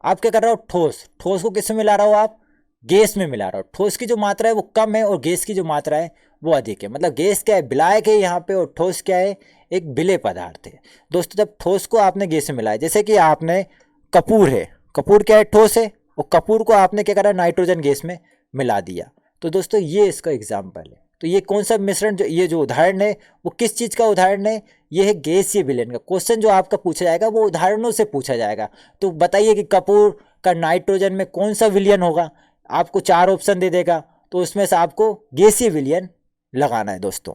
आप क्या कर रहे हो, ठोस, ठोस को किस में मिला रहा हो, आप गैस में मिला रहा हो। ठोस की जो मात्रा है वो कम है, और गैस की जो मात्रा है वो अधिक है, मतलब गैस क्या है, विलायक है यहाँ पे, और ठोस क्या है, एक विलेय पदार्थ है दोस्तों। जब ठोस को आपने गैस में मिलाया, जैसे कि आपने कपूर है, कपूर क्या है, ठोस है, और कपूर को आपने क्या करा, नाइट्रोजन गैस में मिला दिया। तो दोस्तों ये इसका एग्जाम्पल है। तो ये कौन सा मिश्रण, जो ये जो उदाहरण है वो किस चीज़ का उदाहरण है, ये है गैसीय विलयन का। क्वेश्चन जो आपका पूछा जाएगा वो उदाहरणों से पूछा जाएगा। तो बताइए कि कपूर का नाइट्रोजन में कौन सा विलयन होगा, आपको 4 ऑप्शन दे देगा, तो उसमें से आपको गैसीय विलयन लगाना है दोस्तों।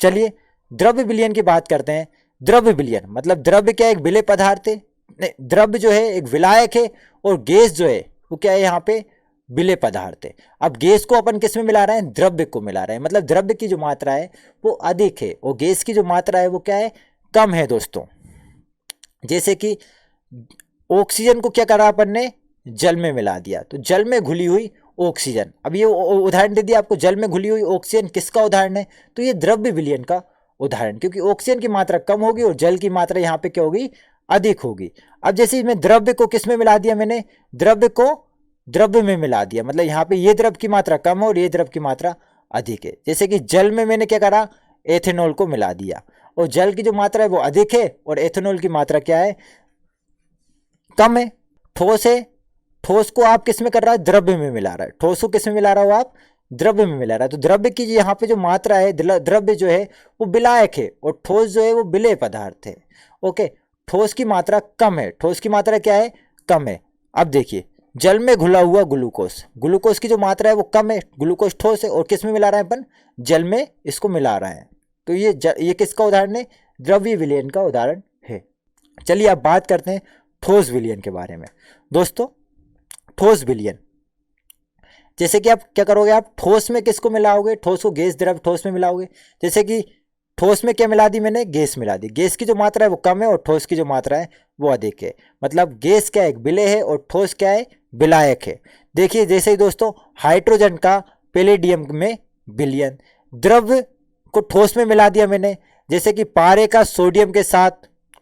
चलिए द्रव्य विलयन की बात करते हैं। द्रव्य विलयन मतलब द्रव्य क्या है, एक विलेय पदार्थ है, नहीं द्रव्य जो है एक विलायक है, और गैस जो है वो क्या है यहाँ पे विलेय पदार्थ है। अब गैस को अपन किस में मिला रहे हैं, द्रव्य को मिला रहे हैं, मतलब द्रव्य की जो मात्रा है वो अधिक है और गैस की जो मात्रा है वो क्या है, कम है दोस्तों। जैसे कि ऑक्सीजन को क्या करा अपन ने, जल में मिला दिया, तो जल में घुली हुई ऑक्सीजन। अब ये उदाहरण दे दिया आपको, जल में घुली हुई ऑक्सीजन किसका उदाहरण है, तो ये द्रव्य विलयन का उदाहरण, क्योंकि ऑक्सीजन की मात्रा कम होगी और जल की मात्रा यहाँ पे क्या होगी, अधिक होगी। अब जैसे मैं द्रव्य को किस में मिला दिया, मैंने द्रव्य को द्रव्य में मिला दिया, मतलब यहाँ पे ये द्रव्य की मात्रा कम है और ये द्रव्य की मात्रा अधिक है। जैसे कि जल में मैंने क्या करा, एथेनॉल को मिला दिया, और जल की जो मात्रा है वो अधिक है और एथेनॉल की मात्रा क्या है, कम है। ठोस है, ठोस को आप किस में कर रहा है, द्रव्य में मिला रहा है, ठोस को किस में मिला रहा हो आप, द्रव्य में मिला रहा है। तो द्रव्य की यहाँ पे जो मात्रा है, द्रव्य जो है वो विलायक है और ठोस जो है वो विलेय पदार्थ है। ओके, ठोस की मात्रा कम है, ठोस की मात्रा क्या है, कम है। अब देखिए जल में घुला हुआ ग्लूकोज, ग्लूकोज की जो मात्रा है वो कम है, ग्लूकोज ठोस है, और किस में मिला रहे हैं अपन, जल में इसको मिला रहे हैं। तो ये किसका उदाहरण है, द्रव्य विलयन का उदाहरण है। चलिए अब बात करते हैं ठोस विलयन के बारे में। दोस्तों ठोस विलयन, जैसे कि आप क्या करोगे, आप ठोस में किसको मिलाओगे, ठोस को गैस द्रव ठोस में मिलाओगे। जैसे कि ठोस में क्या मिला दी मैंने, गैस मिला दी, गैस की जो मात्रा है वो कम है और ठोस की जो मात्रा है वो अधिक है। मतलब गैस क्या है, एक विलेय है, और ठोस क्या है, विलायक है। देखिए जैसे ही दोस्तों हाइड्रोजन का पैलेडियम में विलयन, द्रव्य को ठोस में मिला दिया मैंने, जैसे कि पारे का सोडियम के साथ,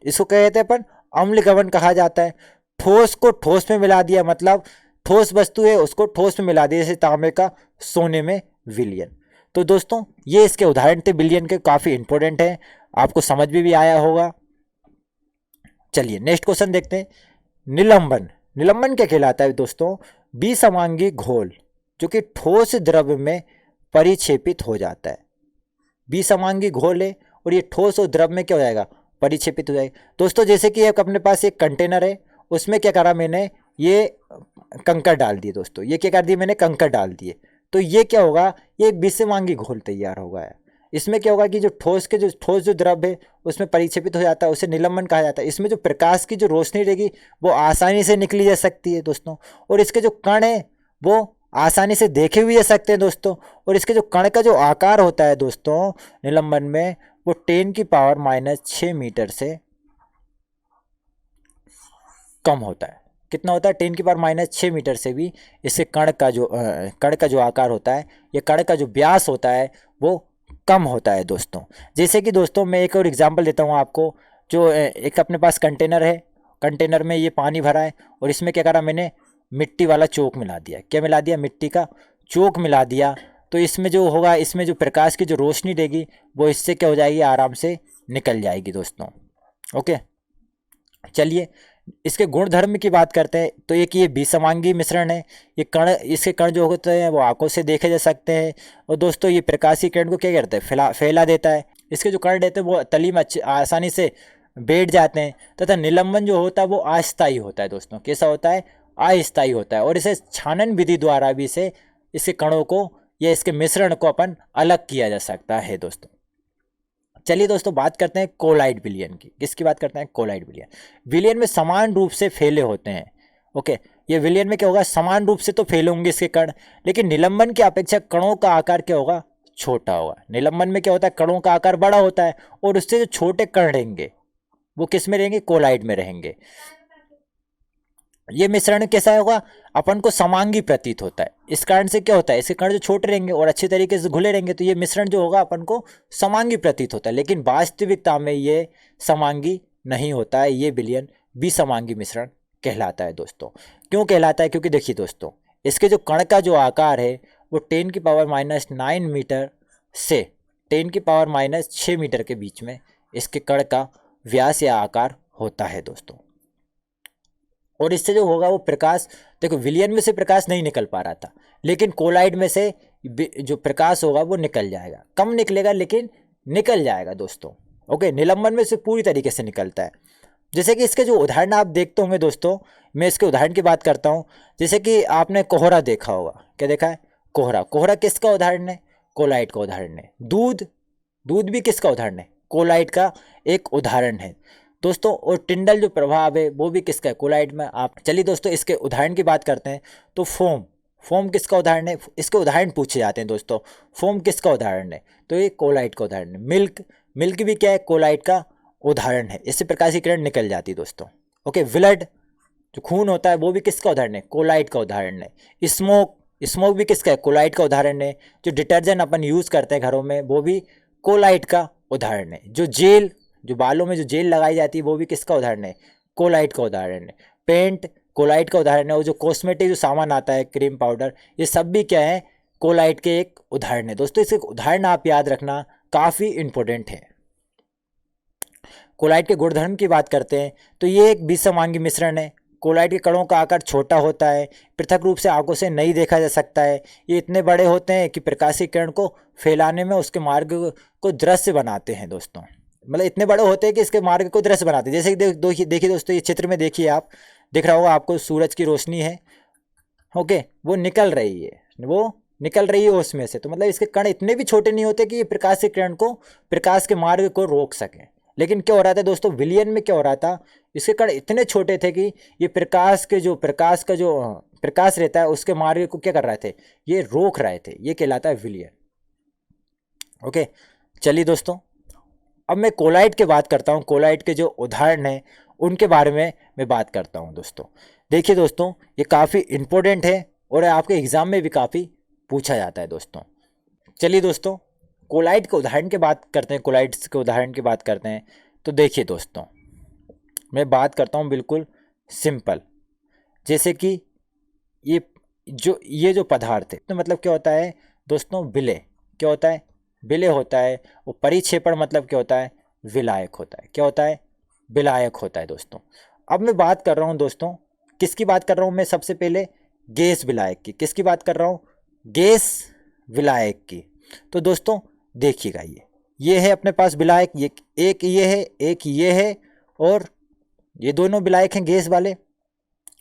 इसको कहते हैं अपन अम्ल गवन कहा जाता है। ठोस को ठोस में मिला दिया, मतलब ठोस वस्तु है उसको ठोस में मिला दिया, जैसे तांबे का सोने में विलयन। तो दोस्तों ये इसके उदाहरण थे विलयन के, काफी इंपॉर्टेंट है, आपको समझ में भी आया होगा। चलिए नेक्स्ट क्वेश्चन देखते हैं। निलंबन, निलंबन क्या कहलाता है दोस्तों, विसमांगी घोल जो कि ठोस द्रव्य में परिक्षेपित हो जाता है। विसमांगी घोल है और ये ठोस और द्रव में क्या हो जाएगा, परिक्षेपित हो जाएगा। दोस्तों जैसे कि एक अपने पास एक कंटेनर है, उसमें क्या करा मैंने, ये कंकड़ डाल दिए। दोस्तों ये क्या कर दिए मैंने, कंकड़ डाल दिए, तो ये क्या होगा, ये एक विसमांगी घोल तैयार होगा है। इसमें क्या होगा कि जो ठोस जो द्रव है उसमें परिक्षेपित हो जाता है, उसे निलंबन कहा जाता है। इसमें जो प्रकाश की जो रोशनी रहेगी वो आसानी से निकली जा सकती है दोस्तों, और इसके जो कण है वो आसानी से देखे हुए जा सकते हैं दोस्तों। और इसके जो कण का जो आकार होता है दोस्तों निलंबन में, वो 10⁻⁻6 मीटर से कम होता है। कितना होता है, 10⁻⁻6 मीटर से भी इससे कण का जो आकार होता है, या कण का जो व्यास होता है वो कम होता है दोस्तों। जैसे कि दोस्तों मैं एक और एग्जांपल देता हूँ आपको, जो एक अपने पास कंटेनर है, कंटेनर में ये पानी भरा है और इसमें क्या करा मैंने, मिट्टी वाला चौक मिला दिया। क्या मिला दिया, मिट्टी का चौक मिला दिया। तो इसमें जो होगा, इसमें जो प्रकाश की जो रोशनी देगी वो इससे क्या हो जाएगी, आराम से निकल जाएगी दोस्तों। ओके चलिए इसके गुण धर्म की बात करते हैं। तो एक ये विसमांगी मिश्रण है, ये कण, इसके कण जो होते हैं वो आंखों से देखे जा सकते हैं। और दोस्तों ये प्रकाशीय किरण को क्या करते हैं, फैला देता है। इसके जो कण रहते हैं वो तली में आसानी से बैठ जाते हैं। तथा निलंबन जो होता है वो अस्थायी होता है दोस्तों। कैसा होता है, अस्थायी होता है। और इसे छानन विधि द्वारा भी इसके कणों को या इसके मिश्रण को अपन अलग किया जा सकता है दोस्तों। चलिए दोस्तों बात करते हैं कोलाइड विलयन की। किसकी बात करते हैं, कोलाइड विलयन। विलयन में समान रूप से फैले होते हैं। ओके, ये विलयन में क्या होगा, समान रूप से तो फैले होंगे इसके कण, लेकिन निलंबन की अपेक्षा कणों का आकार क्या होगा, छोटा होगा। निलंबन में क्या होता है, कणों का आकार बड़ा होता है और उससे जो छोटे कण रहेंगे वो किस में रहेंगे, कोलाइड में रहेंगे। ये मिश्रण कैसा होगा, अपन को समांगी प्रतीत होता है। इस कारण से क्या होता है, इसके कण जो छोटे रहेंगे और अच्छे तरीके से घुले रहेंगे, तो ये मिश्रण जो होगा अपन को समांगी प्रतीत होता है। लेकिन वास्तविकता में ये समांगी नहीं होता है, ये विलयन विसमांगी मिश्रण कहलाता है दोस्तों। क्यों कहलाता है, क्योंकि देखिए दोस्तों इसके जो कण का जो आकार है वो 10⁻⁹ मीटर से 10⁻⁻6 मीटर के बीच में इसके कण का व्यास या आकार होता है दोस्तों। और इससे जो होगा वो प्रकाश, देखो विलयन में से प्रकाश नहीं निकल पा रहा था, लेकिन कोलाइड में से जो प्रकाश होगा वो निकल जाएगा। कम निकलेगा लेकिन निकल जाएगा दोस्तों। ओके, निलंबन में से पूरी तरीके से निकलता है। जैसे कि इसके जो उदाहरण आप देखते होंगे दोस्तों, मैं इसके उदाहरण की बात करता हूँ। जैसे कि आपने कोहरा देखा होगा, क्या देखा है, कोहरा। कोहरा किसका उदाहरण है, कोलाइड का उदाहरण है। दूध, दूध भी किसका उदाहरण है? कोलाइट का एक उदाहरण है दोस्तों। और टिंडल जो प्रभाव है वो भी किसका है? कोलाइट में। आप चलिए दोस्तों इसके उदाहरण की बात करते हैं। तो फोम, फोम किसका उदाहरण है? इसके उदाहरण पूछे जाते हैं दोस्तों। फोम किसका उदाहरण है? तो ये कोलाइट का उदाहरण है। मिल्क, मिल्क भी क्या है? कोलाइट का उदाहरण है। इससे प्रकाश की किरण निकल जाती है दोस्तों। ओके, ब्लड जो खून होता है वो भी किसका उदाहरण है? कोलाइट का उदाहरण है। स्मोक, स्मोक भी किसका है? कोलाइट का उदाहरण है। जो डिटर्जेंट अपन यूज़ करते हैं घरों में वो भी कोलाइट का उदाहरण है। जो जेल, जो बालों में जो जेल लगाई जाती है वो भी किसका उदाहरण है? कोलाइट का उदाहरण है। पेंट कोलाइट का उदाहरण है। और जो कॉस्मेटिक जो सामान आता है, क्रीम पाउडर, ये सब भी क्या है? कोलाइट के एक उदाहरण है दोस्तों। इसके उदाहरण आप याद रखना, काफ़ी इंपॉर्टेंट है। कोलाइट के गुणधर्म की बात करते हैं तो ये एक विसमांगी मिश्रण है। कोलाइट के कणों का आकार छोटा होता है, पृथक रूप से आंखों से नहीं देखा जा सकता है। ये इतने बड़े होते हैं कि प्रकाश की किरण को फैलाने में उसके मार्ग को दृश्य बनाते हैं दोस्तों। मतलब इतने बड़े होते हैं कि इसके मार्ग को दृश्य बनाते हैं। जैसे कि देखिए दोस्तों, ये चित्र में देखिए, आप दिख रहा होगा आपको, सूरज की रोशनी है। ओके, वो निकल रही है, वो निकल रही है उसमें से। तो मतलब इसके कण इतने भी छोटे नहीं होते कि ये प्रकाश की किरण को, प्रकाश के मार्ग को रोक सकें। लेकिन क्या हो रहा था दोस्तों, विलयन में क्या हो रहा था, इसके कण इतने छोटे थे कि ये प्रकाश का जो प्रकाश रहता है उसके मार्ग को क्या कर रहे थे? ये रोक रहे थे। ये कहलाता है विलयन। ओके, चलिए दोस्तों, अब मैं कोलाइट की बात करता हूँ। कोलाइट के जो उदाहरण हैं उनके बारे में मैं बात करता हूँ दोस्तों। देखिए दोस्तों, ये काफ़ी इम्पोर्टेंट है और आपके एग्ज़ाम में भी काफ़ी पूछा जाता है दोस्तों। चलिए दोस्तों, कोलाइट के उदाहरण की बात करते हैं। कोलाइट्स के उदाहरण की बात करते हैं तो देखिए दोस्तों, मैं बात करता हूँ बिल्कुल सिंपल। जैसे कि ये जो पदार्थ है तो मतलब क्या होता है दोस्तों? विलय। क्या होता है? विलय होता है। और परिक्षेपण मतलब क्या होता है? विलायक होता है। क्या होता है? विलायक होता है दोस्तों। अब मैं बात कर रहा हूँ दोस्तों, किसकी बात कर रहा हूँ मैं? सबसे पहले गैस विलायक की। किसकी बात कर रहा हूँ? गैस विलायक की। तो दोस्तों देखिएगा, ये है अपने पास विलायक, ये एक ये है, एक ये है, और ये दोनों विलायक हैं गैस वाले।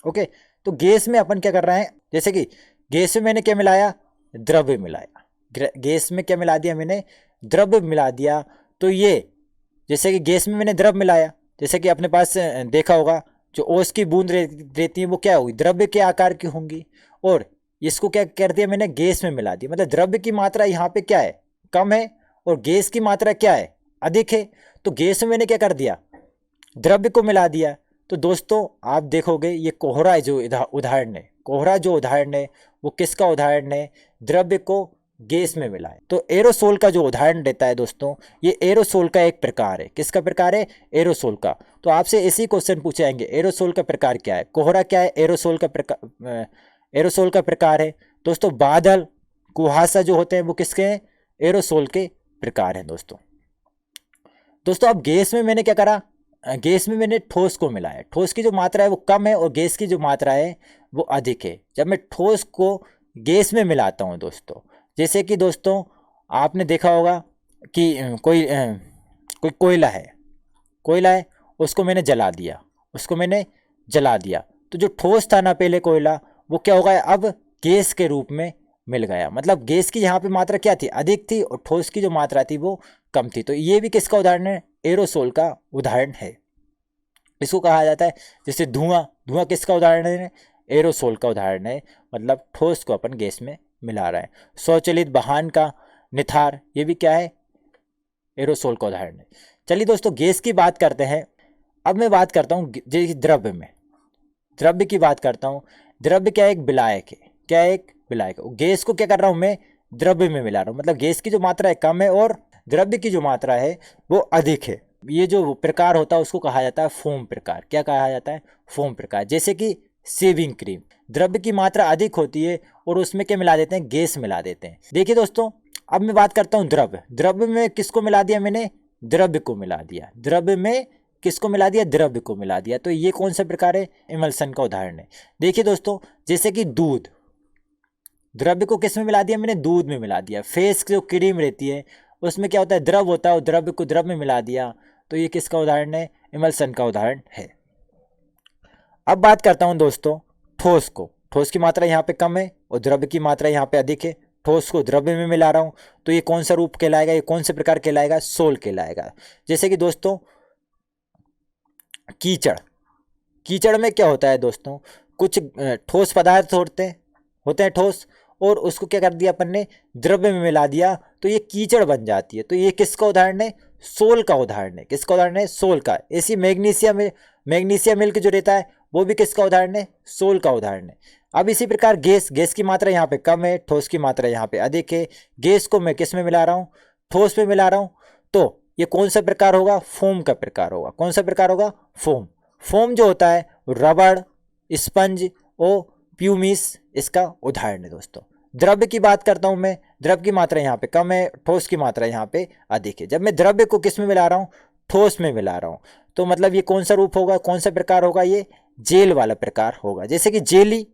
ओके, तो गैस में अपन क्या कर रहे हैं? जैसे कि गैस में मैंने क्या मिलाया? द्रव्य मिलाया। गैस में क्या मिला दिया मैंने? द्रव्य मिला दिया। तो ये जैसे कि गैस में मैंने द्रव्य मिलाया, जैसे कि अपने पास देखा होगा, जो ओस की बूंद रहती है वो क्या होगी? द्रव्य के आकार की होंगी। और इसको क्या कर दिया मैंने? गैस में मिला दिया। मतलब द्रव्य की मात्रा यहाँ पे क्या है? कम है, और गैस की मात्रा क्या है? अधिक है। तो गैस में मैंने क्या कर दिया? द्रव्य को मिला दिया। तो दोस्तों आप देखोगे, ये कोहरा जो उदाहरण है, कोहरा जो उदाहरण है वो किसका उदाहरण है? द्रव्य को गैस में मिलाए। तो एरोसोल का जो उदाहरण देता है दोस्तों, ये एरोसोल का एक प्रकार है। किसका प्रकार है? एरोसोल का। तो आपसे ऐसे क्वेश्चन पूछे जाएंगे, एरोसोल का प्रकार क्या है? कोहरा क्या है? एरोसोल का प्रकार, एरोसोल का प्रकार है दोस्तों। बादल, कुहासा जो होते हैं वो किसके हैं? एरोसोल के प्रकार हैं दोस्तों। दोस्तों अब गैस में मैंने क्या करा? गैस में मैंने ठोस को मिलाया। ठोस की जो मात्रा है वो कम है और गैस की जो मात्रा है वो अधिक है। जब मैं ठोस को गैस में मिलाता हूँ दोस्तों, जैसे कि दोस्तों आपने देखा होगा कि कोई कोयला है, उसको मैंने जला दिया, तो जो ठोस था ना पहले कोयला, वो क्या होगा? अब गैस के रूप में मिल गया। मतलब गैस की यहाँ पे मात्रा क्या थी? अधिक थी, और ठोस की जो मात्रा थी वो कम थी। तो ये भी किसका उदाहरण है? एरोसोल का उदाहरण है। इसको कहा जाता है, जैसे धुआं किसका उदाहरण है? एरोसोल का उदाहरण है। मतलब ठोस को अपन गैस में मिला रहे हैं। स्वचालित वाहन का निथार, ये भी क्या है? एरोसोल का उदाहरण है। चलिए दोस्तों, गैस की बात करते हैं। अब मैं बात करता हूँ जैसे द्रव्य में, द्रव्य की बात करता हूँ। द्रव्य क्या है? एक विलायक है। क्या है? एक विलायक। गैस को क्या कर रहा हूँ मैं? द्रव्य में मिला रहा हूँ। मतलब गैस की जो मात्रा है कम है और द्रव्य की जो मात्रा है वो अधिक है। ये जो प्रकार होता है उसको कहा जाता है फोम प्रकार। क्या कहा जाता है? फोम प्रकार। जैसे कि शेविंग क्रीम, द्रव्य की मात्रा अधिक होती है और उसमें क्या मिला देते हैं? गैस मिला देते हैं। देखिए दोस्तों, अब मैं बात करता हूँ द्रव्य। द्रव्य में किसको मिला दिया मैंने? द्रव्य को मिला दिया। द्रव्य में किसको मिला दिया? द्रव्य को मिला दिया। तो ये कौन सा प्रकार है? इमल्सन का उदाहरण है। देखिए दोस्तों, जैसे कि दूध, द्रव्य को किस में मिला दिया मैंने? दूध में मिला दिया। फेस जो क्रीम रहती है उसमें क्या होता है? द्रव होता है, और द्रव्य को द्रव में मिला दिया। तो ये किसका उदाहरण है? इमल्सन का उदाहरण है। अब बात करता हूं दोस्तों ठोस को। ठोस की मात्रा यहाँ पे कम है और द्रव्य की मात्रा यहाँ पे अधिक है। ठोस को द्रव्य में मिला रहा हूँ, तो ये कौन सा रूप कहलाएगा, ये कौन से प्रकार कहलाएगा, सोल कहलाएगा। जैसे कि दोस्तों कीचड़, कीचड़ में क्या होता है दोस्तों, कुछ ठोस पदार्थ होते हैं ठोस, और उसको क्या कर दिया अपन ने, द्रव्य में मिला दिया, तो ये कीचड़ बन जाती है। तो ये किसका उदाहरण है, सोल का उदाहरण है। किसका उदाहरण है, सोल का। ऐसी मैग्नीशियम मिल्क जो रहता है वो भी किसका उदाहरण है, सोल का उदाहरण है। अब इसी प्रकार गैस की मात्रा यहाँ पे कम है, ठोस की मात्रा यहाँ पे अधिक है। गैस को मैं किस में मिला रहा हूँ, ठोस में मिला रहा हूँ, तो ये कौन सा प्रकार होगा, फोम का प्रकार होगा। कौन सा प्रकार होगा, फोम। फोम जो होता है रबड़, स्पंज और प्यूमिस इसका उदाहरण है दोस्तों। द्रव्य की बात करता हूं मैं, द्रव्य की मात्रा यहाँ पे कम है, ठोस की मात्रा यहाँ पे अधिक है। जब मैं द्रव्य को किस में मिला रहा हूँ, ठोस में मिला रहा हूँ, तो मतलब ये कौन सा रूप होगा, कौन सा प्रकार होगा, ये जेल वाला प्रकार होगा। जैसे कि जेली,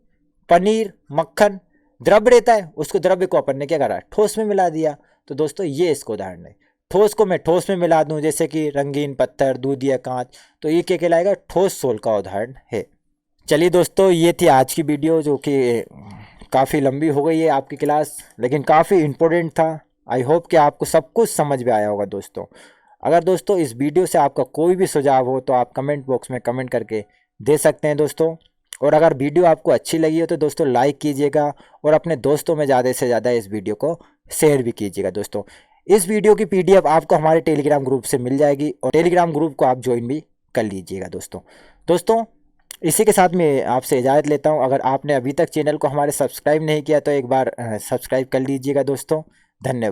पनीर, मक्खन द्रव्य रहता है, उसको द्रव्य को अपन ने क्या करा, ठोस में मिला दिया। तो दोस्तों ये इसको उदाहरण है। ठोस को मैं ठोस में मिला दूं, जैसे कि रंगीन पत्थर, दूध या कांच, तो ये क्या कहलाएगा, ठोस सोल का उदाहरण है। चलिए दोस्तों, ये थी आज की वीडियो, जो कि काफ़ी लंबी हो गई है आपकी क्लास, लेकिन काफ़ी इम्पोर्टेंट था। आई होप कि आपको सब कुछ समझ में आया होगा दोस्तों। अगर दोस्तों इस वीडियो से आपका कोई भी सुझाव हो तो आप कमेंट बॉक्स में कमेंट करके दे सकते हैं दोस्तों। और अगर वीडियो आपको अच्छी लगी हो तो दोस्तों लाइक कीजिएगा, और अपने दोस्तों में ज़्यादा से ज़्यादा इस वीडियो को शेयर भी कीजिएगा दोस्तों। इस वीडियो की PDF आपको हमारे टेलीग्राम ग्रुप से मिल जाएगी, और टेलीग्राम ग्रुप को आप ज्वाइन भी कर लीजिएगा दोस्तों। इसी के साथ मैं आपसे इजाज़त लेता हूं। अगर आपने अभी तक चैनल को हमारे सब्सक्राइब नहीं किया तो एक बार सब्सक्राइब कर लीजिएगा दोस्तों। धन्यवाद।